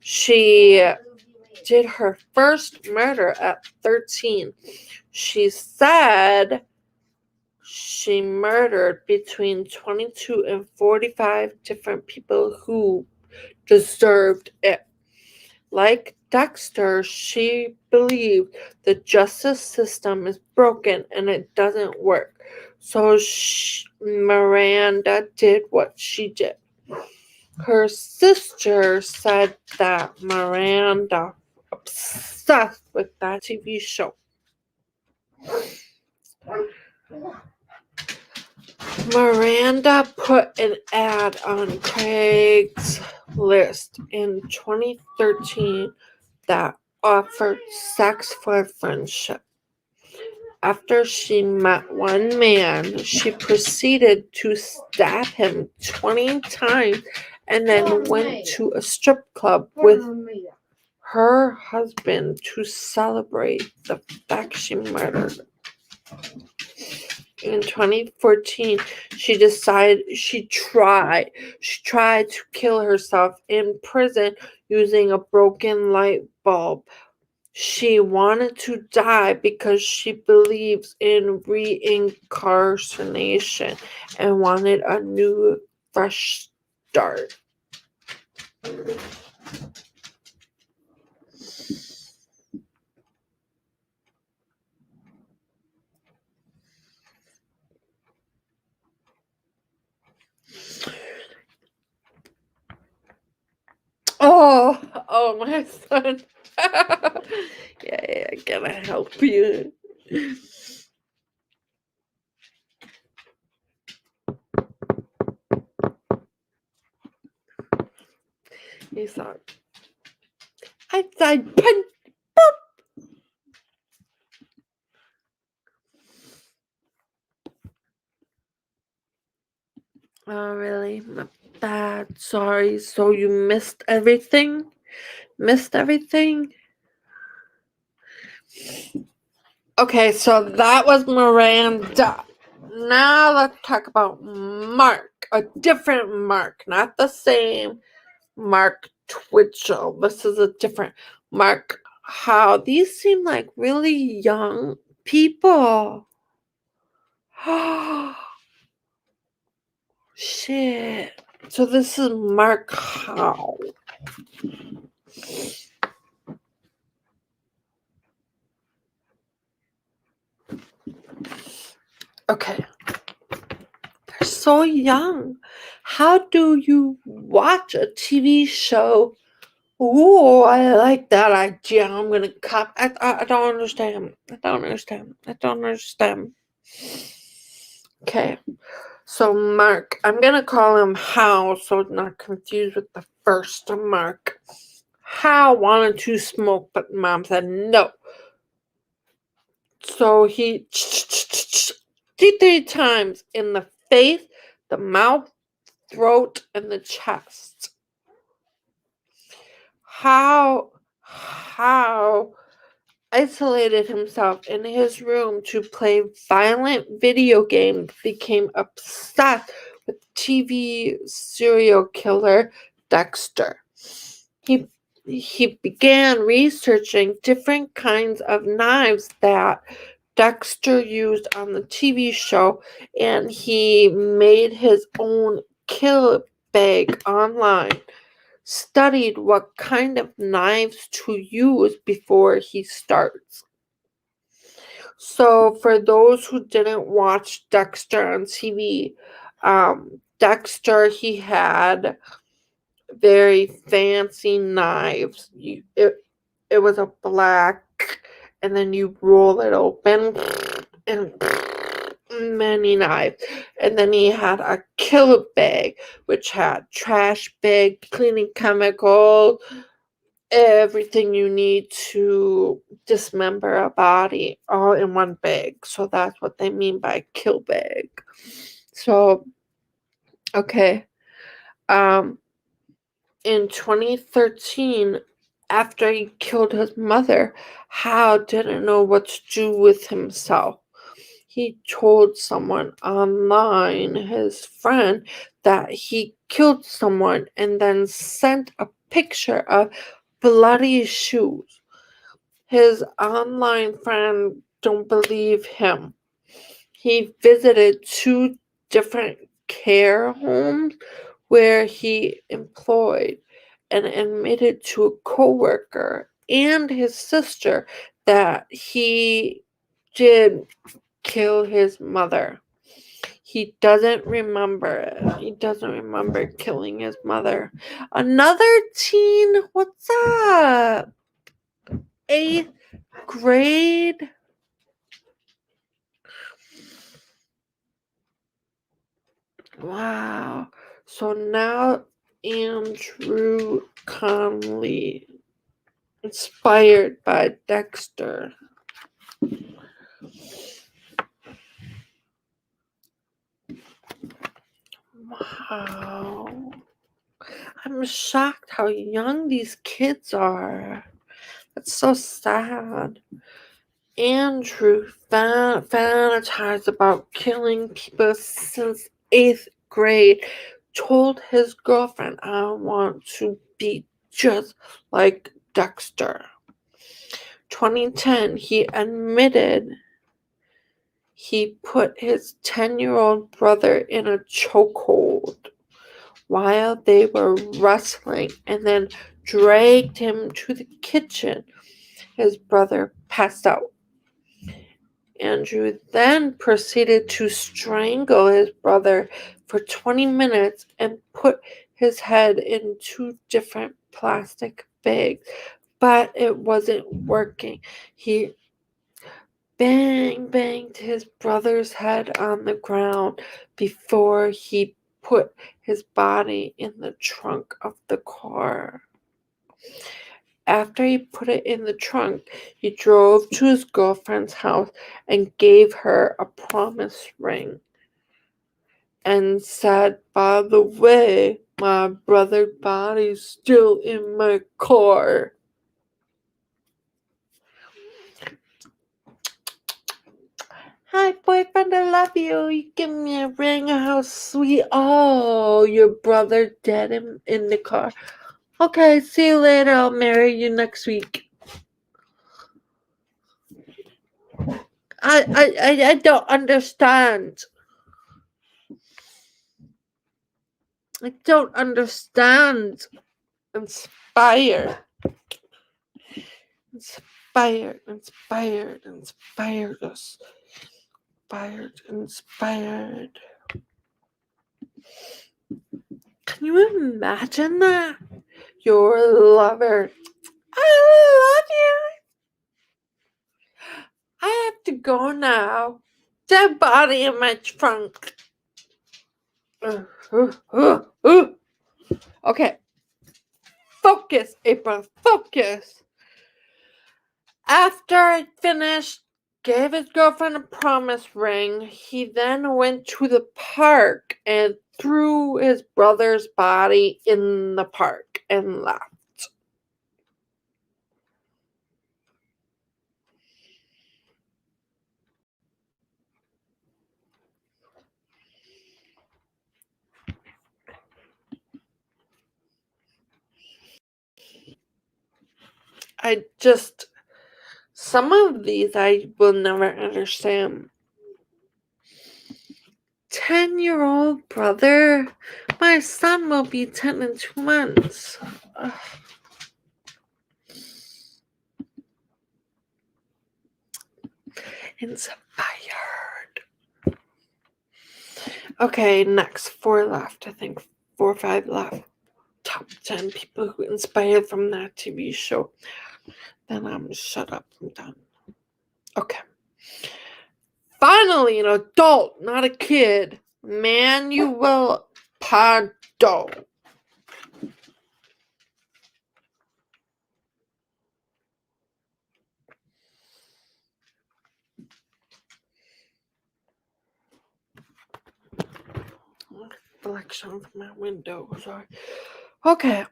Speaker 1: She did her first murder at 13. She said she murdered between 22 and 45 different people who deserved it. Like Dexter, she believed the justice system is broken and it doesn't work. So Miranda did what she did. Her sister said that Miranda obsessed with that TV show. Miranda put an ad on Craigslist in 2013 that offered sex for friendship. After she met one man, she proceeded to stab him 20 times and then went to a strip club with her husband to celebrate the fact she murdered. In 2014, she tried to kill herself in prison using a broken light bulb. She wanted to die because she believes in reincarnation and wanted a new, fresh start. Oh, my son. Yeah, I gotta help you. He thought, I died. Punch. Oh, really? My bad. Sorry. So you missed everything? Missed everything? Okay, so that was Miranda. Now let's talk about Mark. A different Mark, not the same Mark Twitchell. This is a different Mark. How these seem like really young people. Shit. So this is Mark Howe. Okay. They're so young. How do you watch a TV show? Ooh, I like that idea. I'm gonna cop. I don't understand. I don't understand. Okay. So Mark, I'm gonna call him Hal, so not confused with the first Mark. Hal wanted to smoke, but Mom said no. So he 3 times in the face, the mouth, throat, and the chest. How isolated himself in his room to play violent video games, became obsessed with TV serial killer Dexter. He began researching different kinds of knives that Dexter used on the TV show, and he made his own kill bag online. Studied what kind of knives to use before he starts. So for those who didn't watch Dexter on TV, Dexter, he had very fancy knives. It was a black, and then you roll it open, and many knives. And then he had a kill bag, which had trash bag, cleaning chemical, everything you need to dismember a body all in one bag. So that's what they mean by kill bag. So, okay. In 2013, after he killed his mother, Hal didn't know what to do with himself. He told someone online, his friend, that he killed someone and then sent a picture of bloody shoes. His online friend don't believe him. He visited 2 different care homes where he employed, and admitted to a coworker and his sister that he did kill his mother. He doesn't remember it. He doesn't remember killing his mother. Another teen? What's up? 8th grade? Wow. So now Andrew Conley, inspired by Dexter. Wow. I'm shocked how young these kids are. That's so sad. Andrew fantasized about killing people since 8th grade. Told his girlfriend, I want to be just like Dexter. 2010, he admitted he put his 10-year-old brother in a chokehold while they were wrestling and then dragged him to the kitchen. His brother passed out. Andrew then proceeded to strangle his brother for 20 minutes and put his head in 2 different plastic bags, but it wasn't working. He banged his brother's head on the ground before he put his body in the trunk of the car. After he put it in the trunk, he drove to his girlfriend's house and gave her a promise ring and said, by the way, my brother's body's still in my car. Hi, boyfriend, I love you. You give me a ring. How sweet. Oh, your brother dead in the car. Okay, see you later. I'll marry you next week. I don't understand. I don't understand. Inspired us. Inspired. Can you imagine that? Your lover. I love you. I have to go now. Dead body in my trunk. Okay. Focus, April. Focus. After I finished, gave his girlfriend a promise ring, he then went to the park and threw his brother's body in the park and left. Some of these I will never understand. 10-year-old brother? My son will be 10 in 2 months. Ugh. Inspired. Okay, next. 4 left. I think 4 or 5 left. Top 10 people who inspired from that TV show. Then I'm shut up. I'm done. Okay. Finally, an adult, not a kid. Manuel Pardo. Reflection from my window. Sorry. Okay.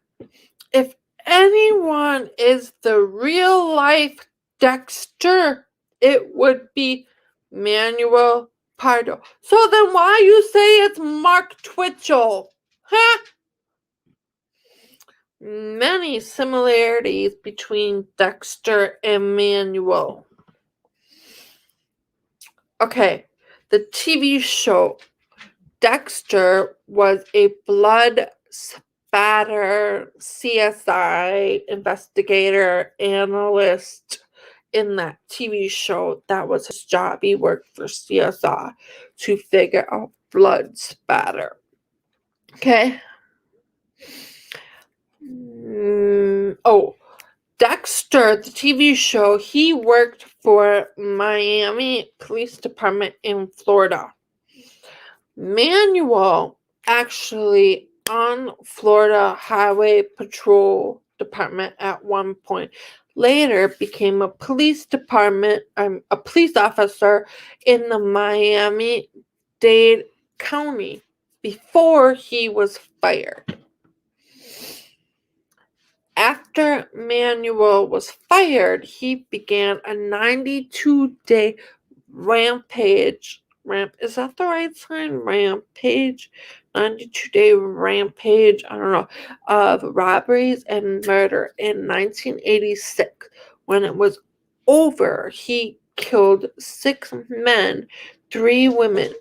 Speaker 1: If anyone is the real life Dexter, it would be Manuel Pardo. So then why you say it's Mark Twitchell? Huh? Many similarities between Dexter and Manuel. Okay, the TV show Dexter was a blood Spatter, CSI investigator, analyst in that TV show. That was his job. He worked for CSI to figure out blood spatter. Okay. Dexter, the TV show, he worked for Miami Police Department in Florida. Manuel, actually on Florida Highway Patrol Department at one point, later became a police officer in the Miami-Dade County before he was fired. After Manuel was fired, he began a 92-day rampage. Is that the right sign? Rampage? 92-day rampage, I don't know, of robberies and murder in 1986. When it was over, he killed 6 men, 3 women,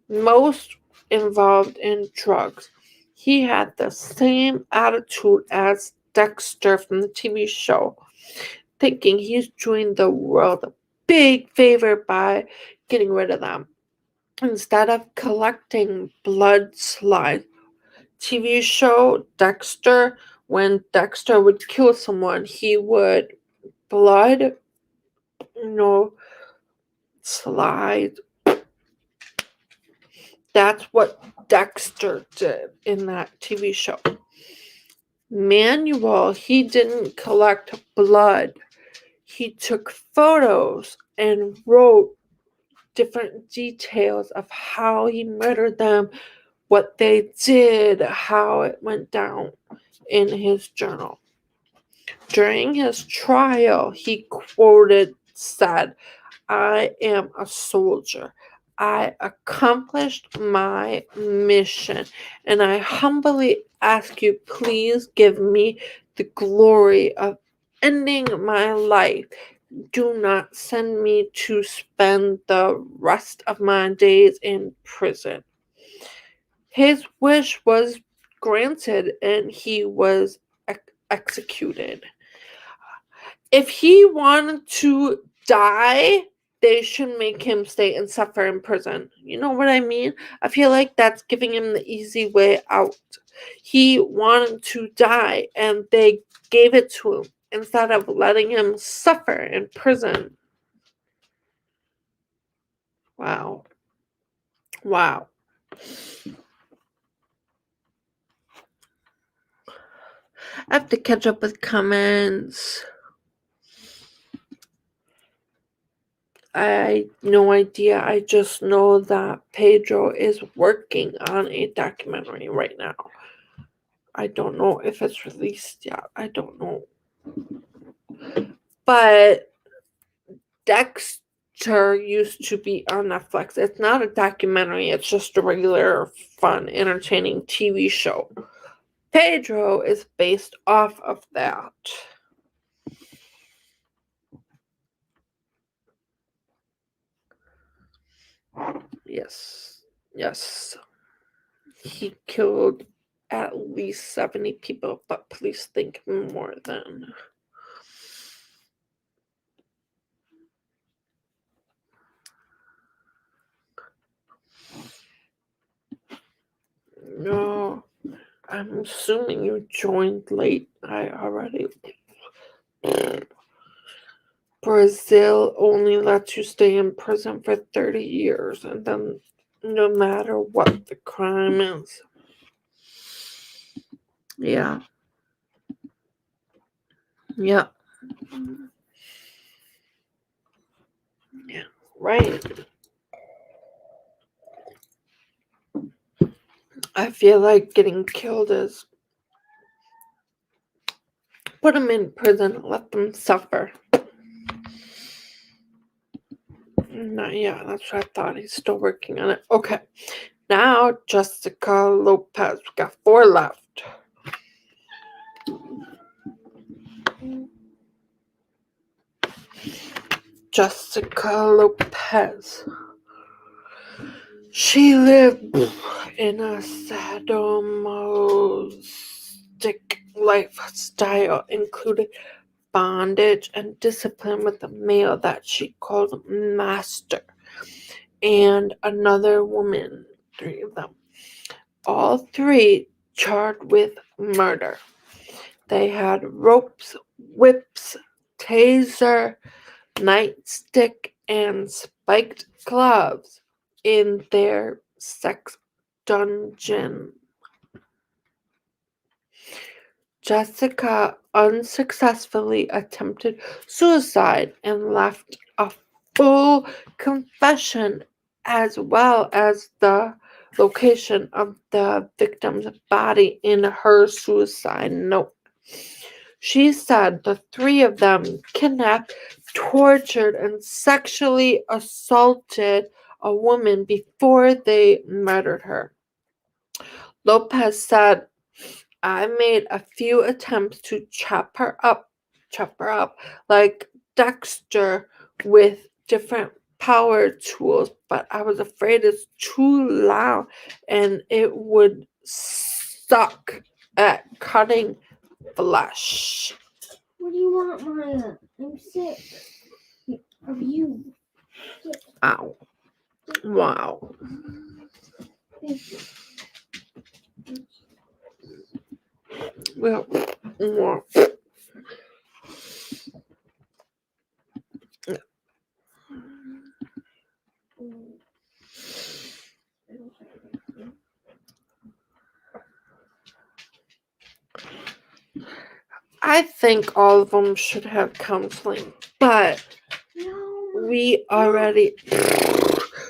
Speaker 1: most involved in drugs. He had the same attitude as Dexter from the TV show, thinking he's doing the world a big favor by getting rid of them. Instead of collecting blood slide, TV show Dexter, when Dexter would kill someone, he would blood, slide. That's what Dexter did in that TV show. Manuel, he didn't collect blood. He took photos and wrote different details of how he murdered them, what they did, how it went down in his journal. During his trial, he said, "I am a soldier. I accomplished my mission, and I humbly ask you, please give me the glory of ending my life. Do not send me to spend the rest of my days in prison." His wish was granted, and he was executed. If he wanted to die, they should make him stay and suffer in prison. You know what I mean? I feel like that's giving him the easy way out. He wanted to die, and they gave it to him instead of letting him suffer in prison. Wow. Wow. I have to catch up with comments. I no idea. I just know that Pedro is working on a documentary right now. I don't know if it's released yet. I don't know. But Dexter used to be on Netflix. It's not a documentary. It's just a regular, fun, entertaining TV show. Pedro is based off of that. Yes. He killed at least 70 people, but police think more than. No, I'm assuming you joined late. I already. Brazil only lets you stay in prison for 30 years, and then no matter what the crime is. Yeah. Yeah, right. I feel like getting killed is put them in prison, let them suffer. Yeah, that's what I thought. He's still working on it. Okay. Now, Jessica Lopez. We got 4 left. Jessica Lopez. She lived in a sadomasochist sadistic lifestyle included bondage and discipline with a male that she called master and another woman, 3 of them. All 3 charged with murder. They had ropes, whips, taser, nightstick, and spiked gloves in their sex dungeon. Jessica unsuccessfully attempted suicide and left a full confession as well as the location of the victim's body in her suicide note. She said the 3 of them kidnapped, tortured, and sexually assaulted a woman before they murdered her. Lopez said, I made a few attempts to chop her up like Dexter with different power tools, but I was afraid it's too loud and it would suck at cutting flesh.
Speaker 2: What do you want, Maya? I'm sick of you.
Speaker 1: Ow. Wow. Well, I think all of them should have counseling, but we already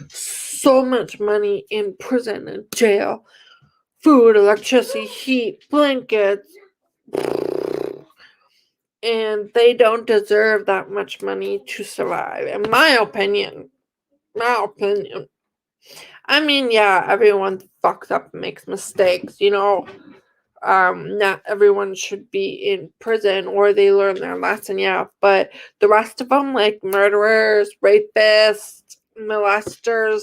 Speaker 1: so much money in prison and jail, food, electricity, heat, blankets, and they don't deserve that much money to survive, in my opinion. I mean, yeah, everyone fucks up and makes mistakes, not everyone should be in prison or they learn their lesson, yeah, but the rest of them, like murderers, rapists, molesters,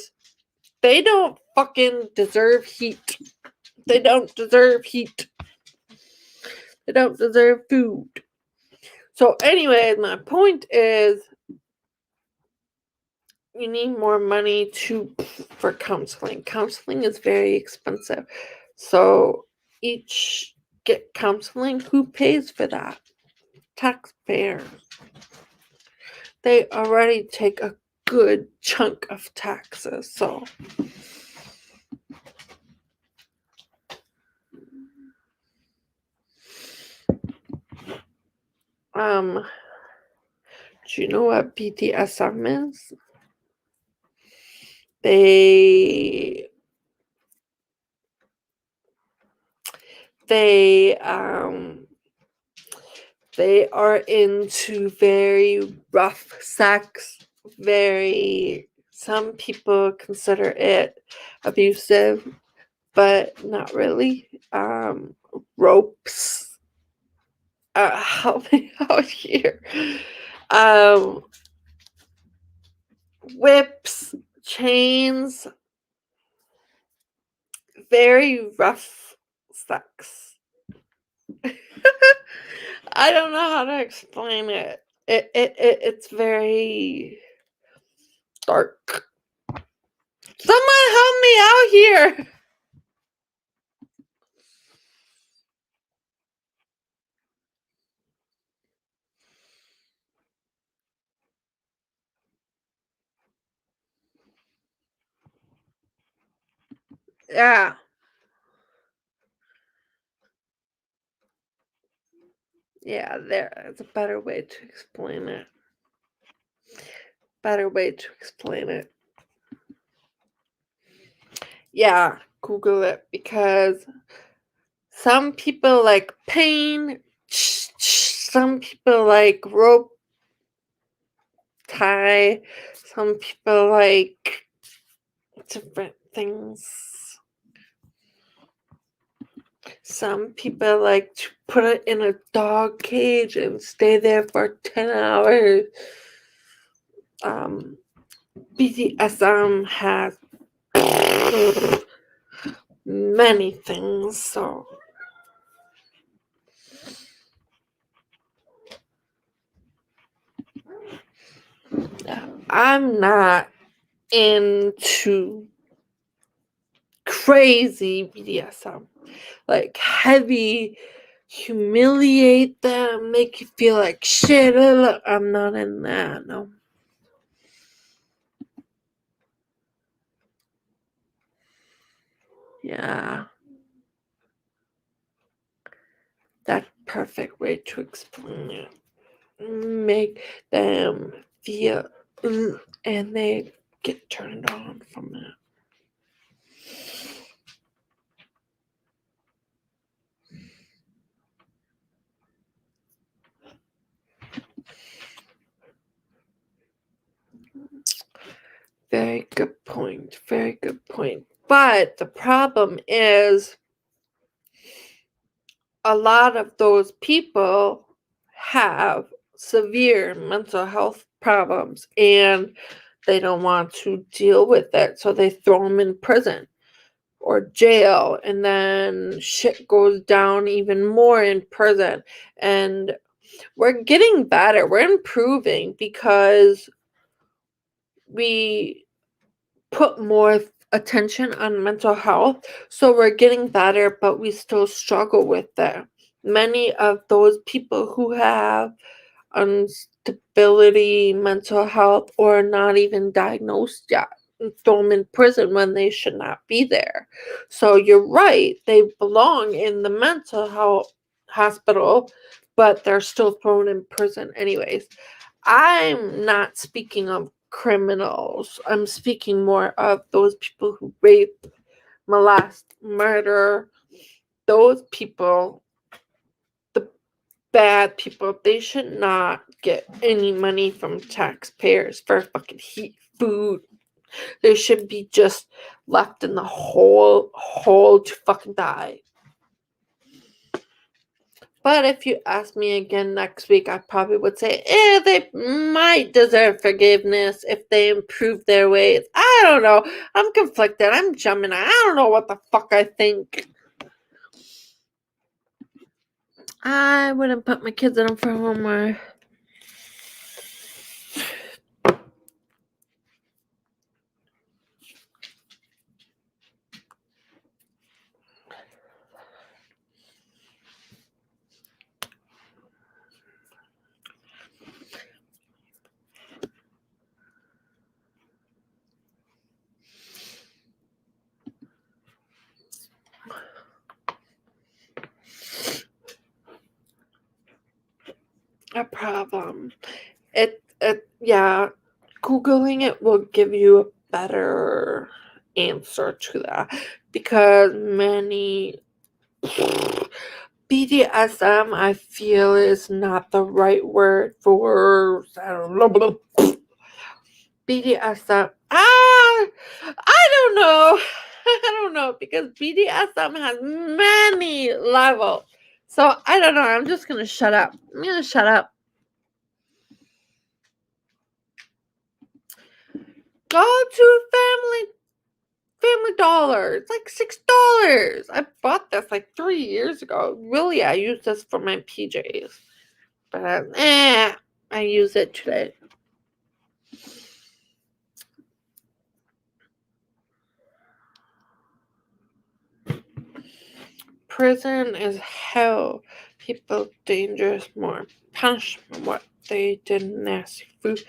Speaker 1: they don't fucking deserve heat. They don't deserve heat. They don't deserve food. So anyway, my point is you need more money for counseling. Counseling is very expensive. So each get counseling. Who pays for that? Taxpayers. They already take a good chunk of taxes. So do you know what BDSM is? They are into very rough sex, some people consider it abusive, but not really. Ropes, help me out here. Whips, chains, very rough sex. I don't know how to explain it. It's very dark. Someone help me out here. Yeah. Yeah, there's a better way to explain it. Yeah, Google it because some people like pain, some people like rope tie, some people like different things. Some people like to put it in a dog cage and stay there for 10 hours. BDSM has many things, so I'm not into crazy BDSM. Like heavy, humiliate them, make you feel like shit. I'm not in that, no. Yeah. That perfect way to explain it. Make them feel and they get turned on from it. Very good point. Very good point. But the problem is a lot of those people have severe mental health problems and they don't want to deal with it. So they throw them in prison or jail, and then shit goes down even more in prison. And we're getting better. We're improving because we put more attention on mental health. So we're getting better, but we still struggle with it. Many of those people who have instability, mental health, or not even diagnosed yet, throw them in prison when they should not be there. So you're right, they belong in the mental health hospital, but they're still thrown in prison anyways. I'm not speaking of criminals. I'm speaking more of those people who rape, molest, murder. Those people, the bad people, they should not get any money from taxpayers for fucking heat food. They should be just left in the hole to fucking die. But if you ask me again next week, I probably would say, they might deserve forgiveness if they improve their ways. I don't know. I'm conflicted. I'm Gemini. I don't know what the fuck I think. I wouldn't put my kids in them for homework. A problem. Yeah, Googling it will give you a better answer to that because many BDSM, I feel, is not the right word for BDSM. I don't know. I don't know because BDSM has many levels. So I don't know. I'm just gonna shut up. I'm gonna shut up. Go to Family Dollar. It's like $6. I bought this like 3 years ago. Really, I use this for my PJs. But I use it today. Prison is hell. People dangerous, more punishment, what they did nasty food.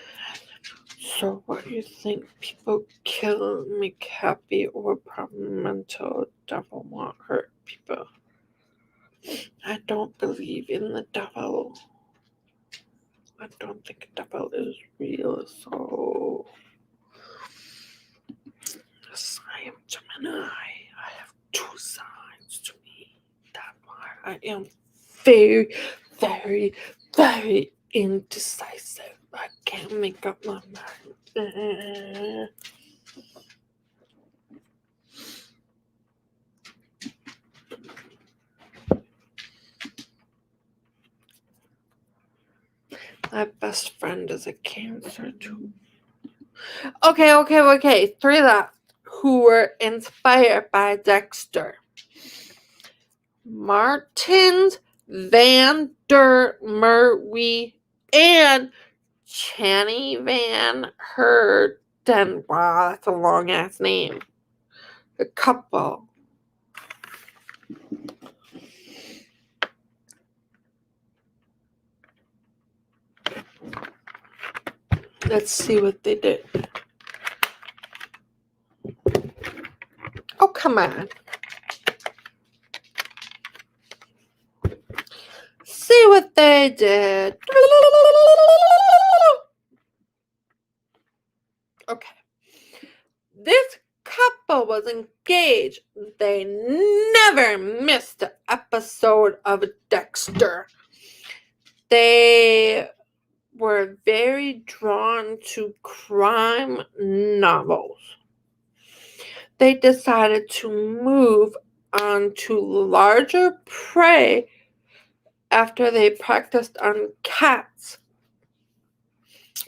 Speaker 1: So what do you think? People kill, make happy, or problem mental devil won't hurt people? I don't believe in the devil. I don't think the devil is real, so yes, I am Gemini. I have two sides to me. That's why I am very, very, very indecisive. I can't make up my mind. My best friend is a Cancer too. Okay. 3 left who were inspired by Dexter. Martins, Van der Merwe, and Channy Van Herden. Wow, that's a long ass name. The couple. Let's see what they did. Oh, come on. See what they did. Okay. This couple was engaged. They never missed an episode of Dexter. They were very drawn to crime novels. They decided to move on to larger prey after they practiced on cats.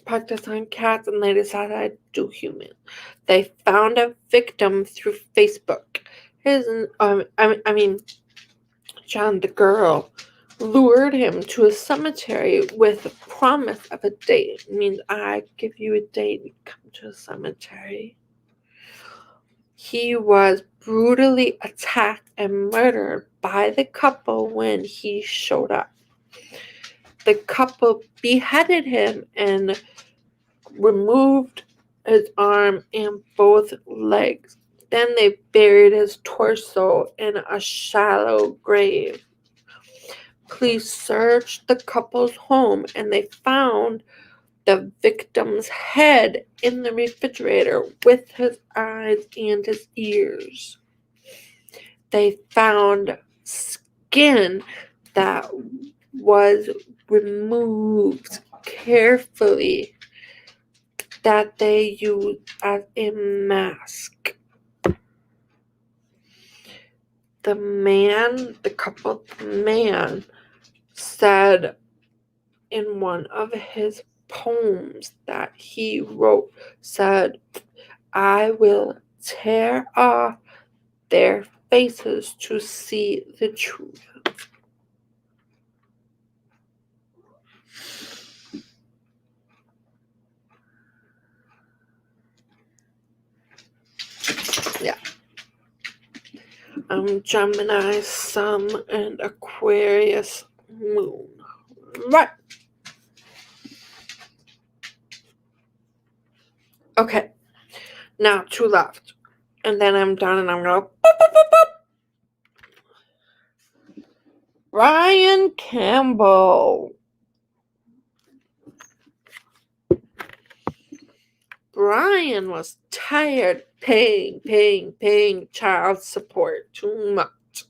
Speaker 1: And they decided to do humans. They found a victim through Facebook. John, the girl, lured him to a cemetery with a promise of a date. It means I give you a date and come to a cemetery. He was brutally attacked and murdered by the couple when he showed up. The couple beheaded him and removed his arm and both legs. Then they buried his torso in a shallow grave. Police searched the couple's home and they found the victim's head in the refrigerator with his eyes and his ears. They found skin that was removed carefully that they used as a mask. The couple's man said in one of his poems that he wrote, said, I will tear off their faces to see the truth. Yeah. Gemini, Sun, and Aquarius, Moon. Right. Okay. Now, 2 left. And then I'm done and I'm going to go. Boop, boop, boop, boop. Brian Campbell. Brian was tired paying child support too much.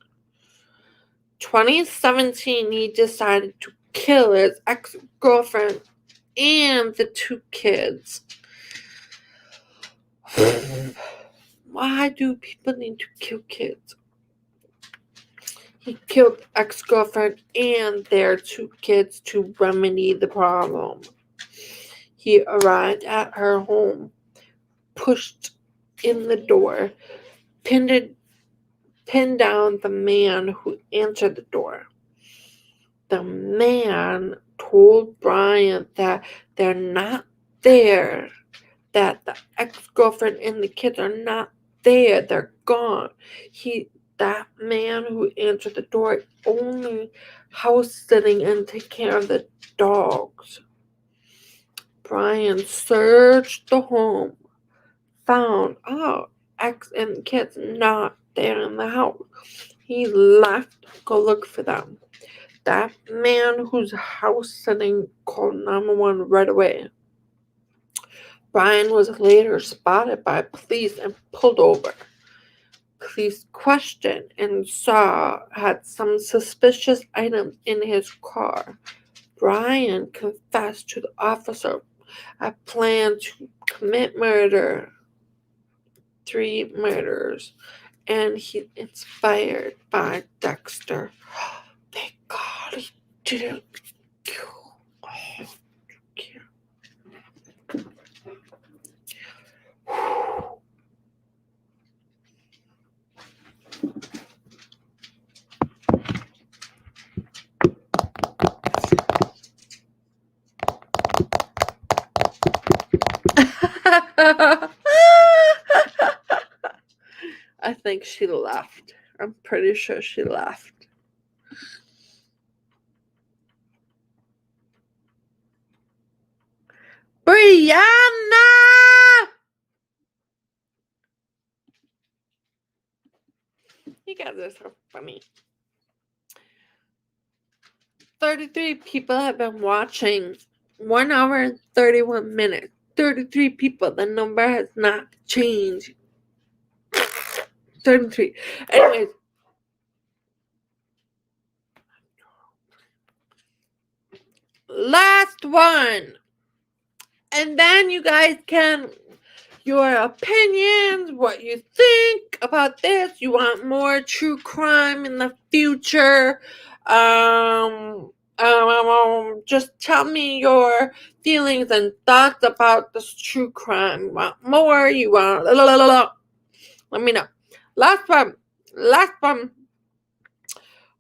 Speaker 1: 2017, he decided to kill his ex-girlfriend and the 2 kids. Why do people need to kill kids? He killed ex-girlfriend and their 2 kids to remedy the problem. He arrived at her home, pushed in the door, pinned down the man who answered the door. The man told Brian that they're not there, that the ex-girlfriend and the kids are not there, they're gone. That man who answered the door only house sitting and take care of the dogs. Brian searched the home, found ex and kids not there in the house. He left to go look for them. That man who's house sitting called 911 right away. Brian was later spotted by police and pulled over. Police questioned and had some suspicious items in his car. Brian confessed to the officer a plan to commit 3 murders, and he inspired by Dexter. Thank God he didn't kill. I think she left. I'm pretty sure she left. Brianna! You guys are so funny. 33 people have been watching. 1 hour and 31 minutes. 33 people. The number has not changed. 33. Anyways. Last one. And then you guys can, your opinions, what you think about this. You want more true crime in the future. Just tell me your feelings and thoughts about this true crime. You want more? You want... Let me know. Last one.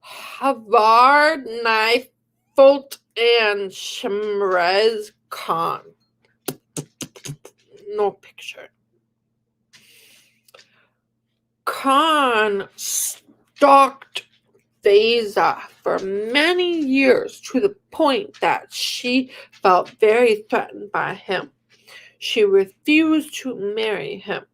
Speaker 1: Havar Knife Folt and Shemrez Khan. No picture. Khan stalked Faiza for many years to the point that she felt very threatened by him. She refused to marry him.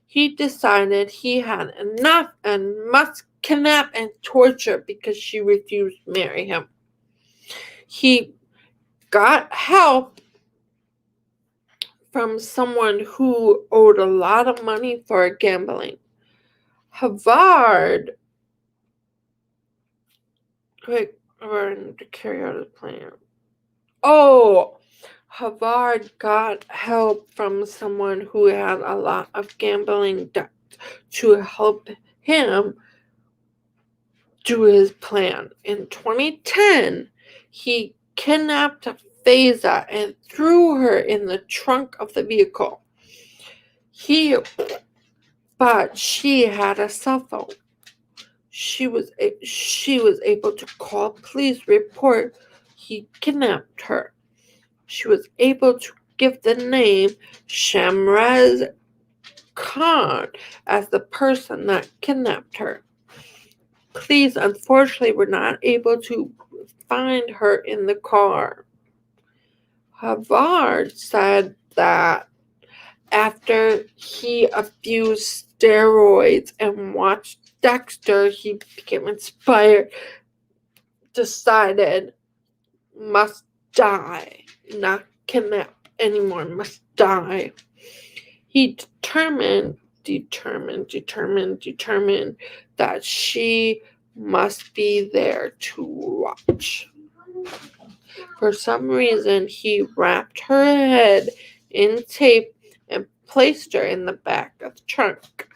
Speaker 1: He decided he had enough and must kidnap and torture because she refused to marry him. He got help from someone who owed a lot of money for gambling. Havard to carry out his plan. Oh, Havard got help from someone who had a lot of gambling debts to help him do his plan. In 2010, he kidnapped Faiza and threw her in the trunk of the vehicle. But she had a cell phone. She was able to call police report he kidnapped her. She was able to give the name Shamraz Khan as the person that kidnapped her. Police unfortunately were not able to find her in the car. Havard said that after he abused steroids and watched Dexter, he became inspired, decided must die, not kidnap anymore, must die. He determined that she must be there to watch. For some reason, he wrapped her head in tape and placed her in the back of the trunk.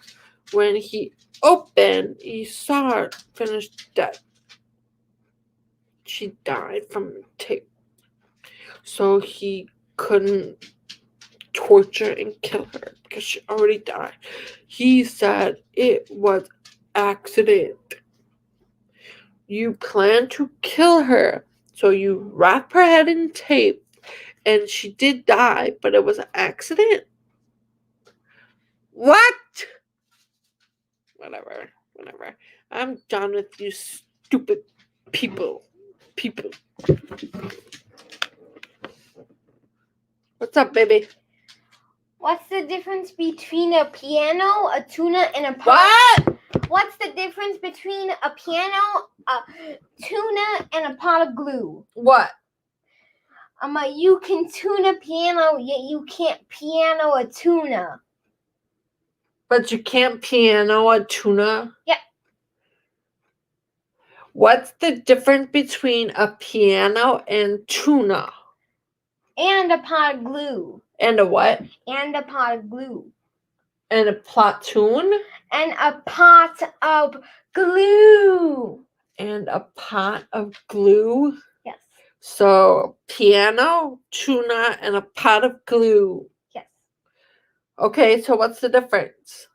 Speaker 1: When he opened, he saw her finished dead. She died from the tape. So he couldn't torture and kill her because she already died. He said it was accident. You planned to kill her, so you wrap her head in tape, and she did die, but it was an accident? What? Whatever. I'm done with you stupid people. What's up, baby?
Speaker 2: What's the difference between a piano, a tuna, and a pot?
Speaker 1: What?
Speaker 2: What's the difference between a piano, a tuna, and a pot of glue?
Speaker 1: What?
Speaker 2: You can tune a piano, yet you can't piano a tuna.
Speaker 1: But you can't piano a tuna?
Speaker 2: Yep.
Speaker 1: What's the difference between a piano and tuna?
Speaker 2: And a pot of glue.
Speaker 1: And a what?
Speaker 2: And a pot of glue.
Speaker 1: And a platoon?
Speaker 2: And a pot of glue.
Speaker 1: And a pot of glue?
Speaker 2: Yes.
Speaker 1: So, piano, tuna, and a pot of glue.
Speaker 2: Yes.
Speaker 1: Okay, so what's the difference?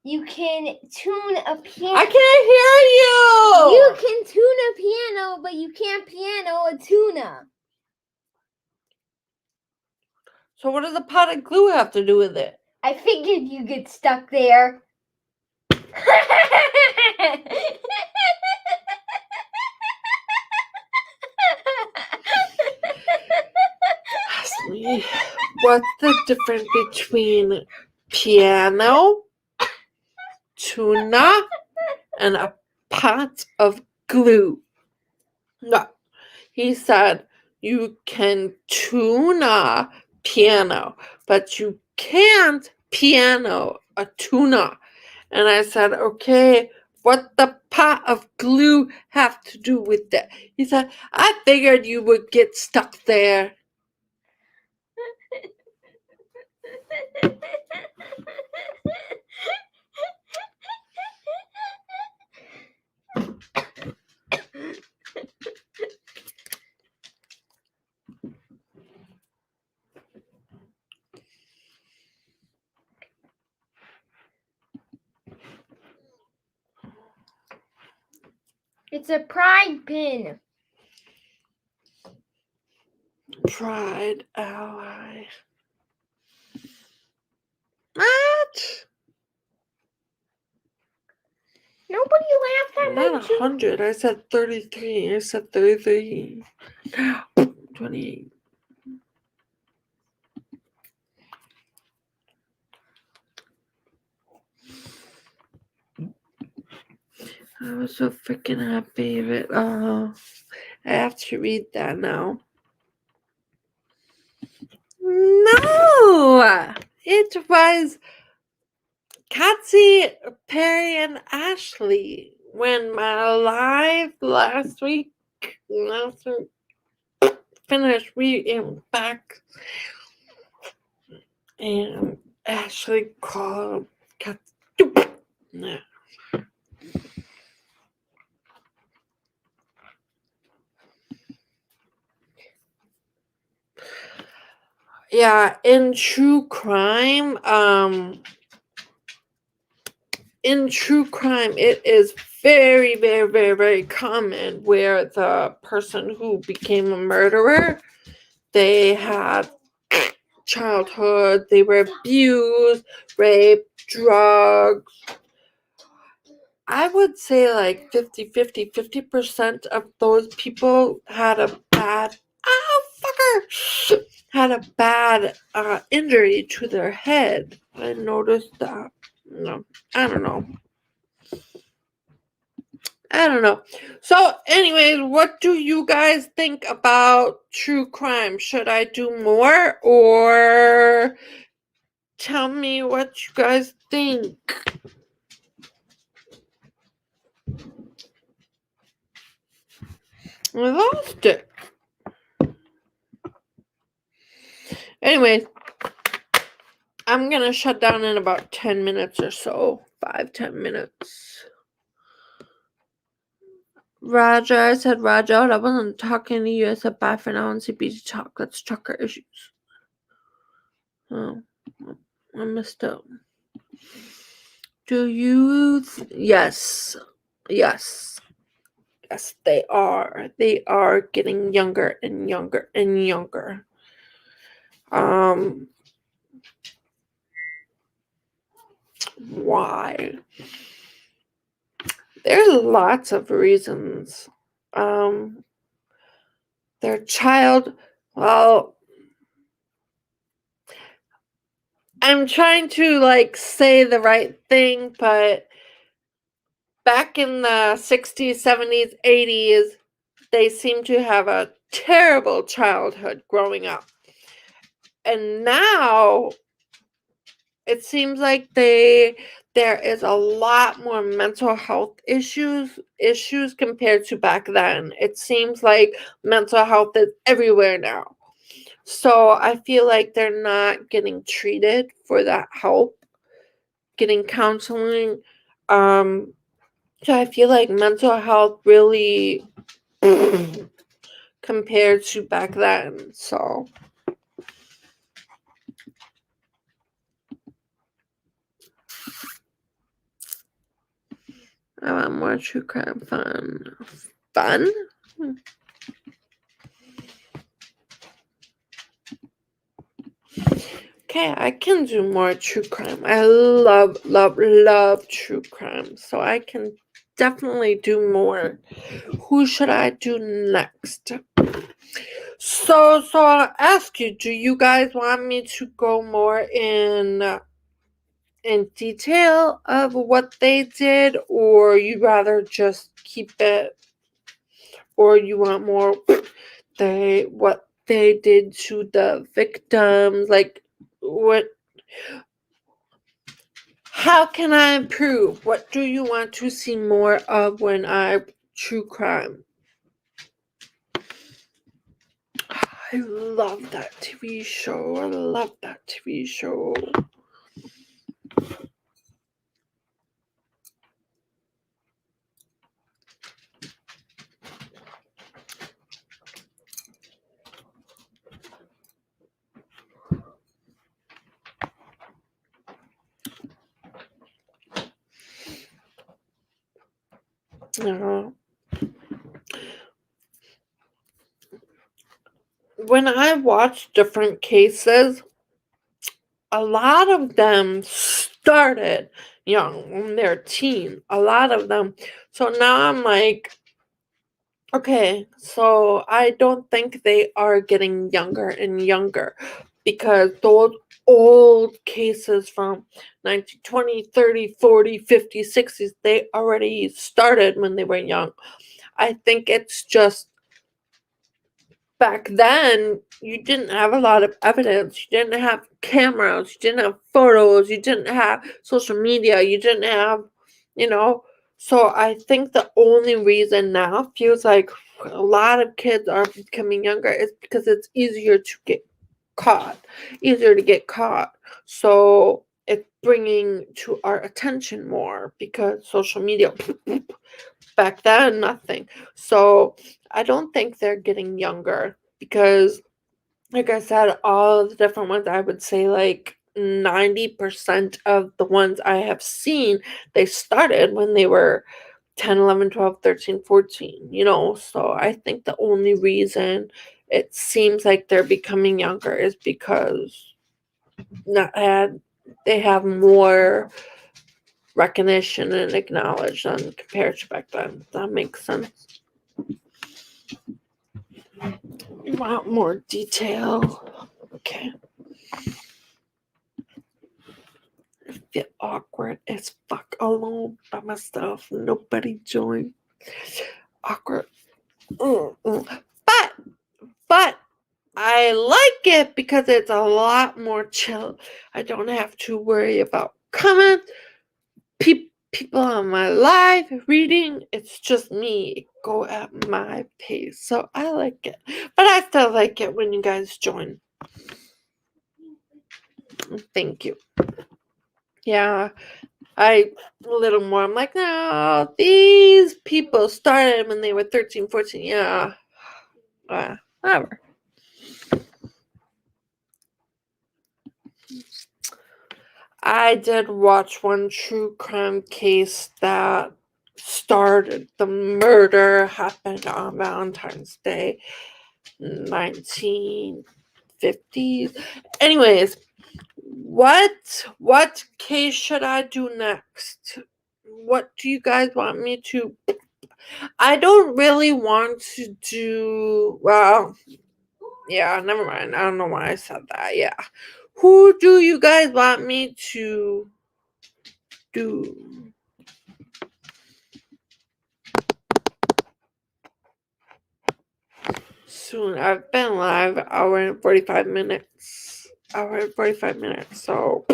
Speaker 2: You can tune a piano.
Speaker 1: I can't hear you!
Speaker 2: You can tune a piano, but you can't piano a tuna.
Speaker 1: So what does a pot of glue have to do with it?
Speaker 2: I figured you get stuck there.
Speaker 1: Ashley, what's the difference between piano, tuna, and a pot of glue? No, he said you can tuna piano, but you can't piano a tuna. And I said, okay, what the pot of glue have to do with that? He said, I figured you would get stuck there.
Speaker 2: It's a pride pin.
Speaker 1: Pride ally. What?
Speaker 2: Nobody laughed at
Speaker 1: Not
Speaker 2: my joke.
Speaker 1: 100. I said 33. I said 33. 28. I was so freaking happy. But, I have to read that now. No! It was Kathy, Perry, and Ashley. When my live last week finished, we am back. And Ashley called Kathy. Nah. Yeah, in true crime, it is very, very, very, very common where the person who became a murderer, they had childhood, they were abused, raped, drugs. I would say like 50% of those people had a bad, had a bad injury to their head. I noticed that. No, I don't know. So, anyways, what do you guys think about true crime? Should I do more, or tell me what you guys think? I lost it. Anyways, I'm gonna shut down in about 10 minutes or so. 5-10 minutes. Roger, I said Roger. I wasn't talking to you. I said bye for now and CBG talk. Let's talk our issues. Oh, I messed up. Do you? Yes, they are. They are getting younger and younger and younger. Why? There's lots of reasons. Their child, well, I'm trying to say the right thing, but back in the 60s, 70s, 80s, they seem to have a terrible childhood growing up. And now it seems like there is a lot more mental health issues compared to back then. It seems like mental health is everywhere now. So I feel like they're not getting treated for that help, getting counseling. So I feel like mental health really compared to back then. So I want more true crime fun. Fun? Okay, I can do more true crime. I love true crime. So I can definitely do more. Who should I do next? So I'll ask you, do you guys want me to go more in detail of what they did, or you rather just keep it, or you want more what they did to the victims, like what, how can I improve? What do you want to see more of when I true crime? I love that TV show. I love that TV show. When I watch different cases, a lot of them started young, when they're teen. A lot of them. So now I'm like, okay, so I don't think they are getting younger and younger, because those old cases from 1920, 30, 40, 50, 60s, they already started when they were young. I think it's just back then you didn't have a lot of evidence. You didn't have cameras, you didn't have photos, you didn't have social media, you didn't have, you know. So I think the only reason now feels like a lot of kids are becoming younger is because it's easier to get caught, so it's bringing to our attention more because social media. Back then, nothing. So I don't think they're getting younger because, like I said, all the different ones, I would say like 90% of the ones I have seen, they started when they were 10, 11, 12, 13, 14, So I think the only reason it seems like they're becoming younger is because they have more recognition and acknowledgement compared to back then. That makes sense. You want more detail? Okay. I feel awkward as fuck alone by myself. Nobody joined. Awkward. But I like it because it's a lot more chill. I don't have to worry about comments, people on my live reading. It's just me. Go at my pace. So I like it. But I still like it when you guys join. Thank you. Yeah, a little more. I'm like, no, these people started when they were 13, 14. Yeah. Whatever. I did watch one true crime case that started. The murder happened on Valentine's Day, 1950s. Anyways, what case should I do next? What do you guys want me to? I don't really want to do. Well, yeah, never mind. I don't know why I said that. Yeah. Who do you guys want me to do? Soon. I've been live hour and 45 minutes. Hour and 45 minutes. So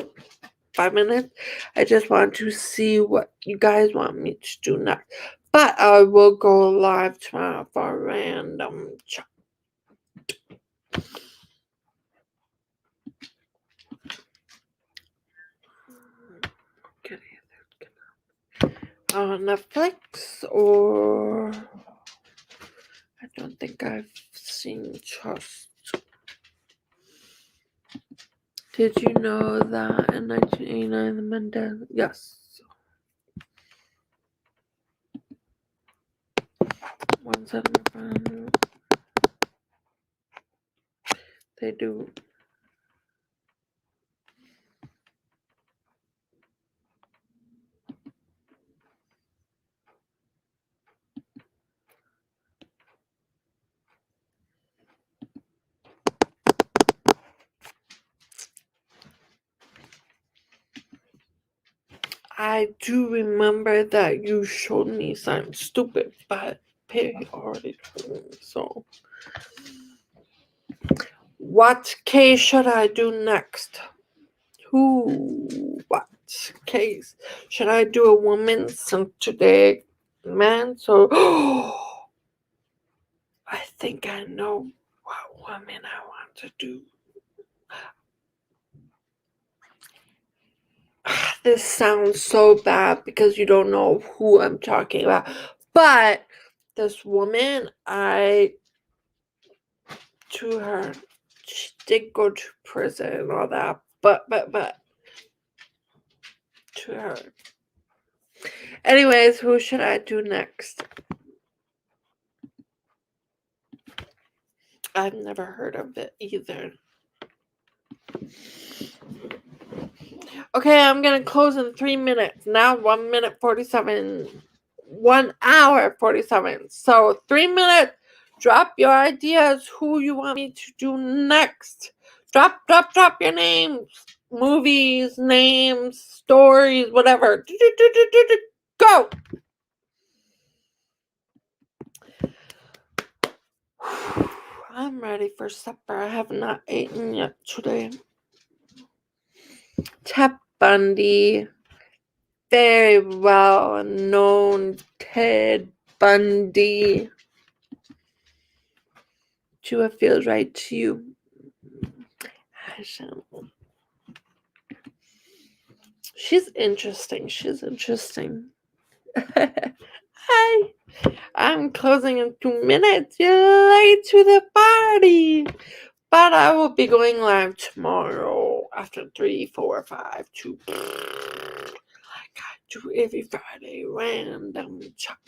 Speaker 1: 5 minutes. I just want to see what you guys want me to do next. But I will go live tomorrow for a random chat. On Netflix, or I don't think I've seen Trust. Did you know that in 1989 the Mendez? Yes. 175. They do. I do remember that you showed me something stupid, but Perry already told me, so. What case should I do next? What case? Should I do a woman since today, man? So, I think I know what woman I want to do. This sounds so bad because you don't know who I'm talking about. But this woman, to her, she did go to prison and all that. But, to her. Anyways, who should I do next? I've never heard of it either. Okay, I'm gonna close in 3 minutes. Now 1 minute 47. 1 hour 47. So 3 minutes. Drop your ideas. Who you want me to do next? Drop your names. Movies, names, stories, whatever. Go. I'm ready for supper. I have not eaten yet today. Ted Bundy. Very well known Ted Bundy. Do what feels right to you. She's interesting. Hi. I'm closing in 2 minutes. You're late to the party. But I will be going live tomorrow after 3, 4, 5, 2. Like I do every Friday. Random chat.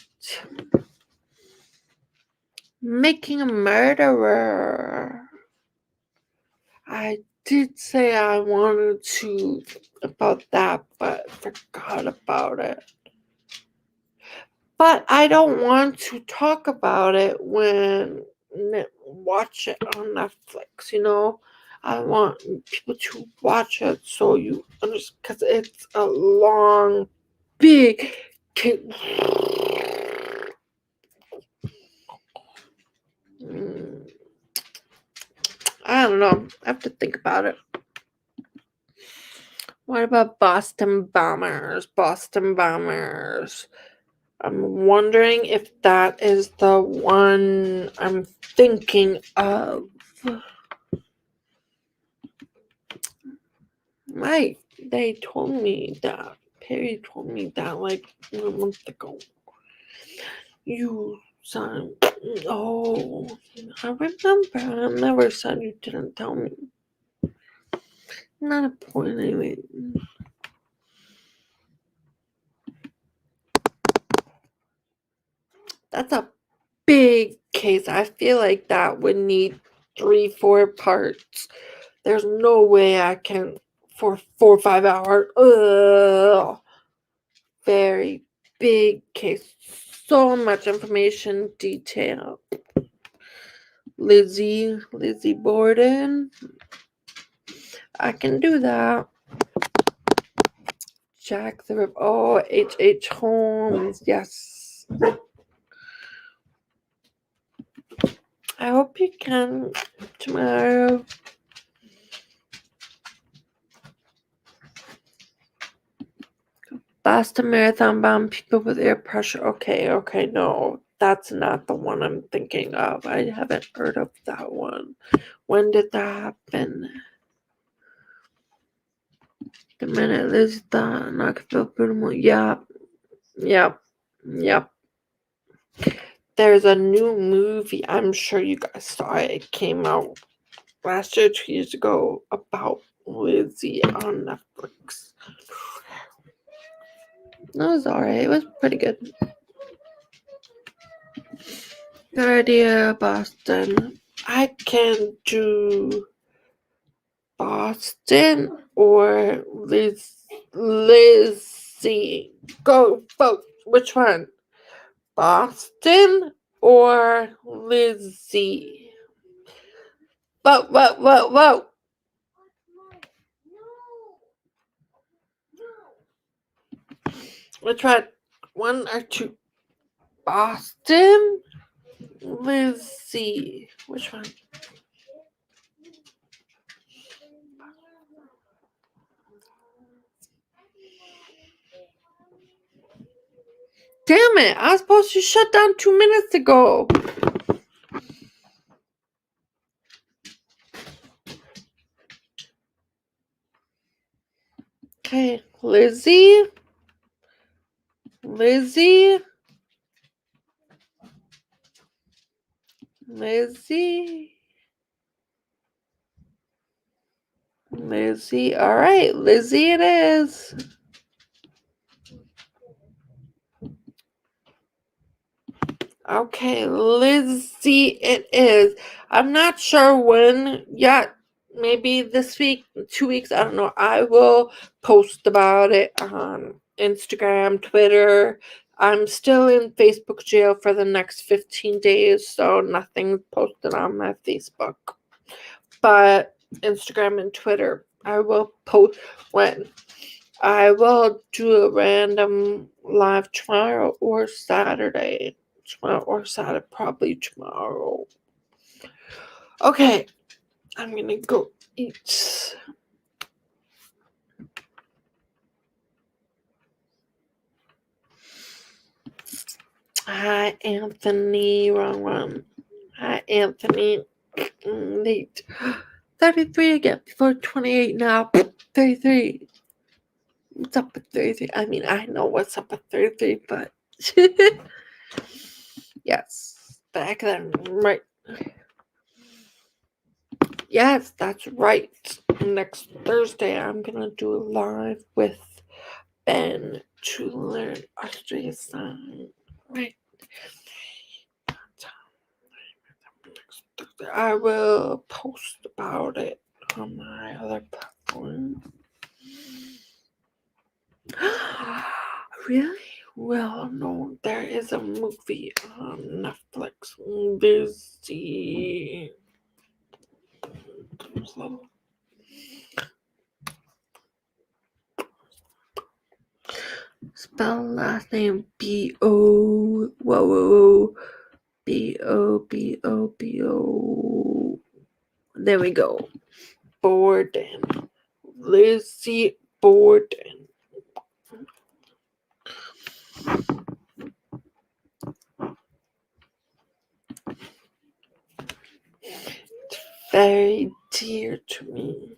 Speaker 1: Making a murderer. I did say I wanted to about that, but forgot about it. But I don't want to talk about it when watch it on Netflix, you know? I want people to watch it so you understand, because it's a long, big. I don't know. I have to think about it. What about Boston Bombers? I'm wondering if that is the one I'm thinking of. Right. They told me that. Perry told me that like a month ago. You son. Oh, I remember. I never said you didn't tell me. Not a point anyway. That's a big case. I feel like that would need 3, 4 parts. There's no way I can for 4 or 5 hours. Ugh. Very big case. So much information, detail. Lizzie Borden. I can do that. Jack the Rip. Oh, H. Holmes. Yes. I hope you can tomorrow. Boston Marathon bomb people with air pressure. Okay, no. That's not the one I'm thinking of. I haven't heard of that one. When did that happen? The minute Liz thought Knoxville Brutal. Yep. There's a new movie. I'm sure you guys saw it. It came out last year, 2 years ago, about Lizzie on Netflix. It was alright. It was pretty good. Good idea, Boston. I can do Boston or Lizzie. Go vote. Which one? Boston or Lizzie? Which one? 1 or 2? Boston? Lizzie. Which one? Damn it, I was supposed to shut down 2 minutes ago. Okay, Lizzie. Lizzie. Lizzie. Lizzie. All right, Lizzie it is. Okay, Lizzie it is. I'm not sure when yet. Maybe this week, 2 weeks, I don't know. I will post about it on Instagram, Twitter. I'm still in Facebook jail for the next 15 days, so nothing's posted on my Facebook. But Instagram and Twitter, I will post when. I will do a random live tomorrow or Saturday. Tomorrow or Saturday, probably tomorrow. Okay, I'm gonna go eat. Hi, Anthony. Wrong one. Hi, Anthony. Late. 33 again. Before 28 now. 33. What's up with 33? I mean, I know what's up with 33, but yes, back then, right. Yes, that's right. Next Thursday, I'm gonna do a live with Ben to learn Australian sign. Right. I will post about it on my other platform. Really? Well, no, there is a movie on Netflix. Busy. Spell last name B-O. Whoa. B-O. There we go. Borden. Lizzie Borden. Very dear to me.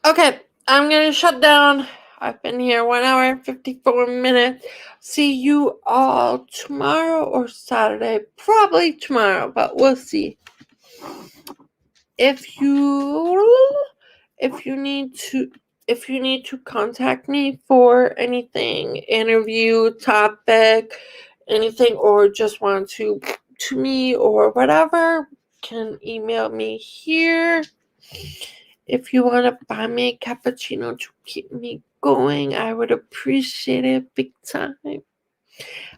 Speaker 1: Okay, I'm gonna shut down. I've been here 1 hour and 54 minutes. See you all tomorrow or Saturday. Probably tomorrow, but we'll see. If you need to contact me for anything, interview, topic, anything, or just want to me or whatever, can email me here. If you want to buy me a cappuccino to keep me going, I would appreciate it big time.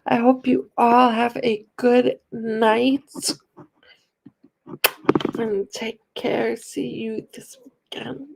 Speaker 1: I hope you all have a good night. And take care. See you this weekend.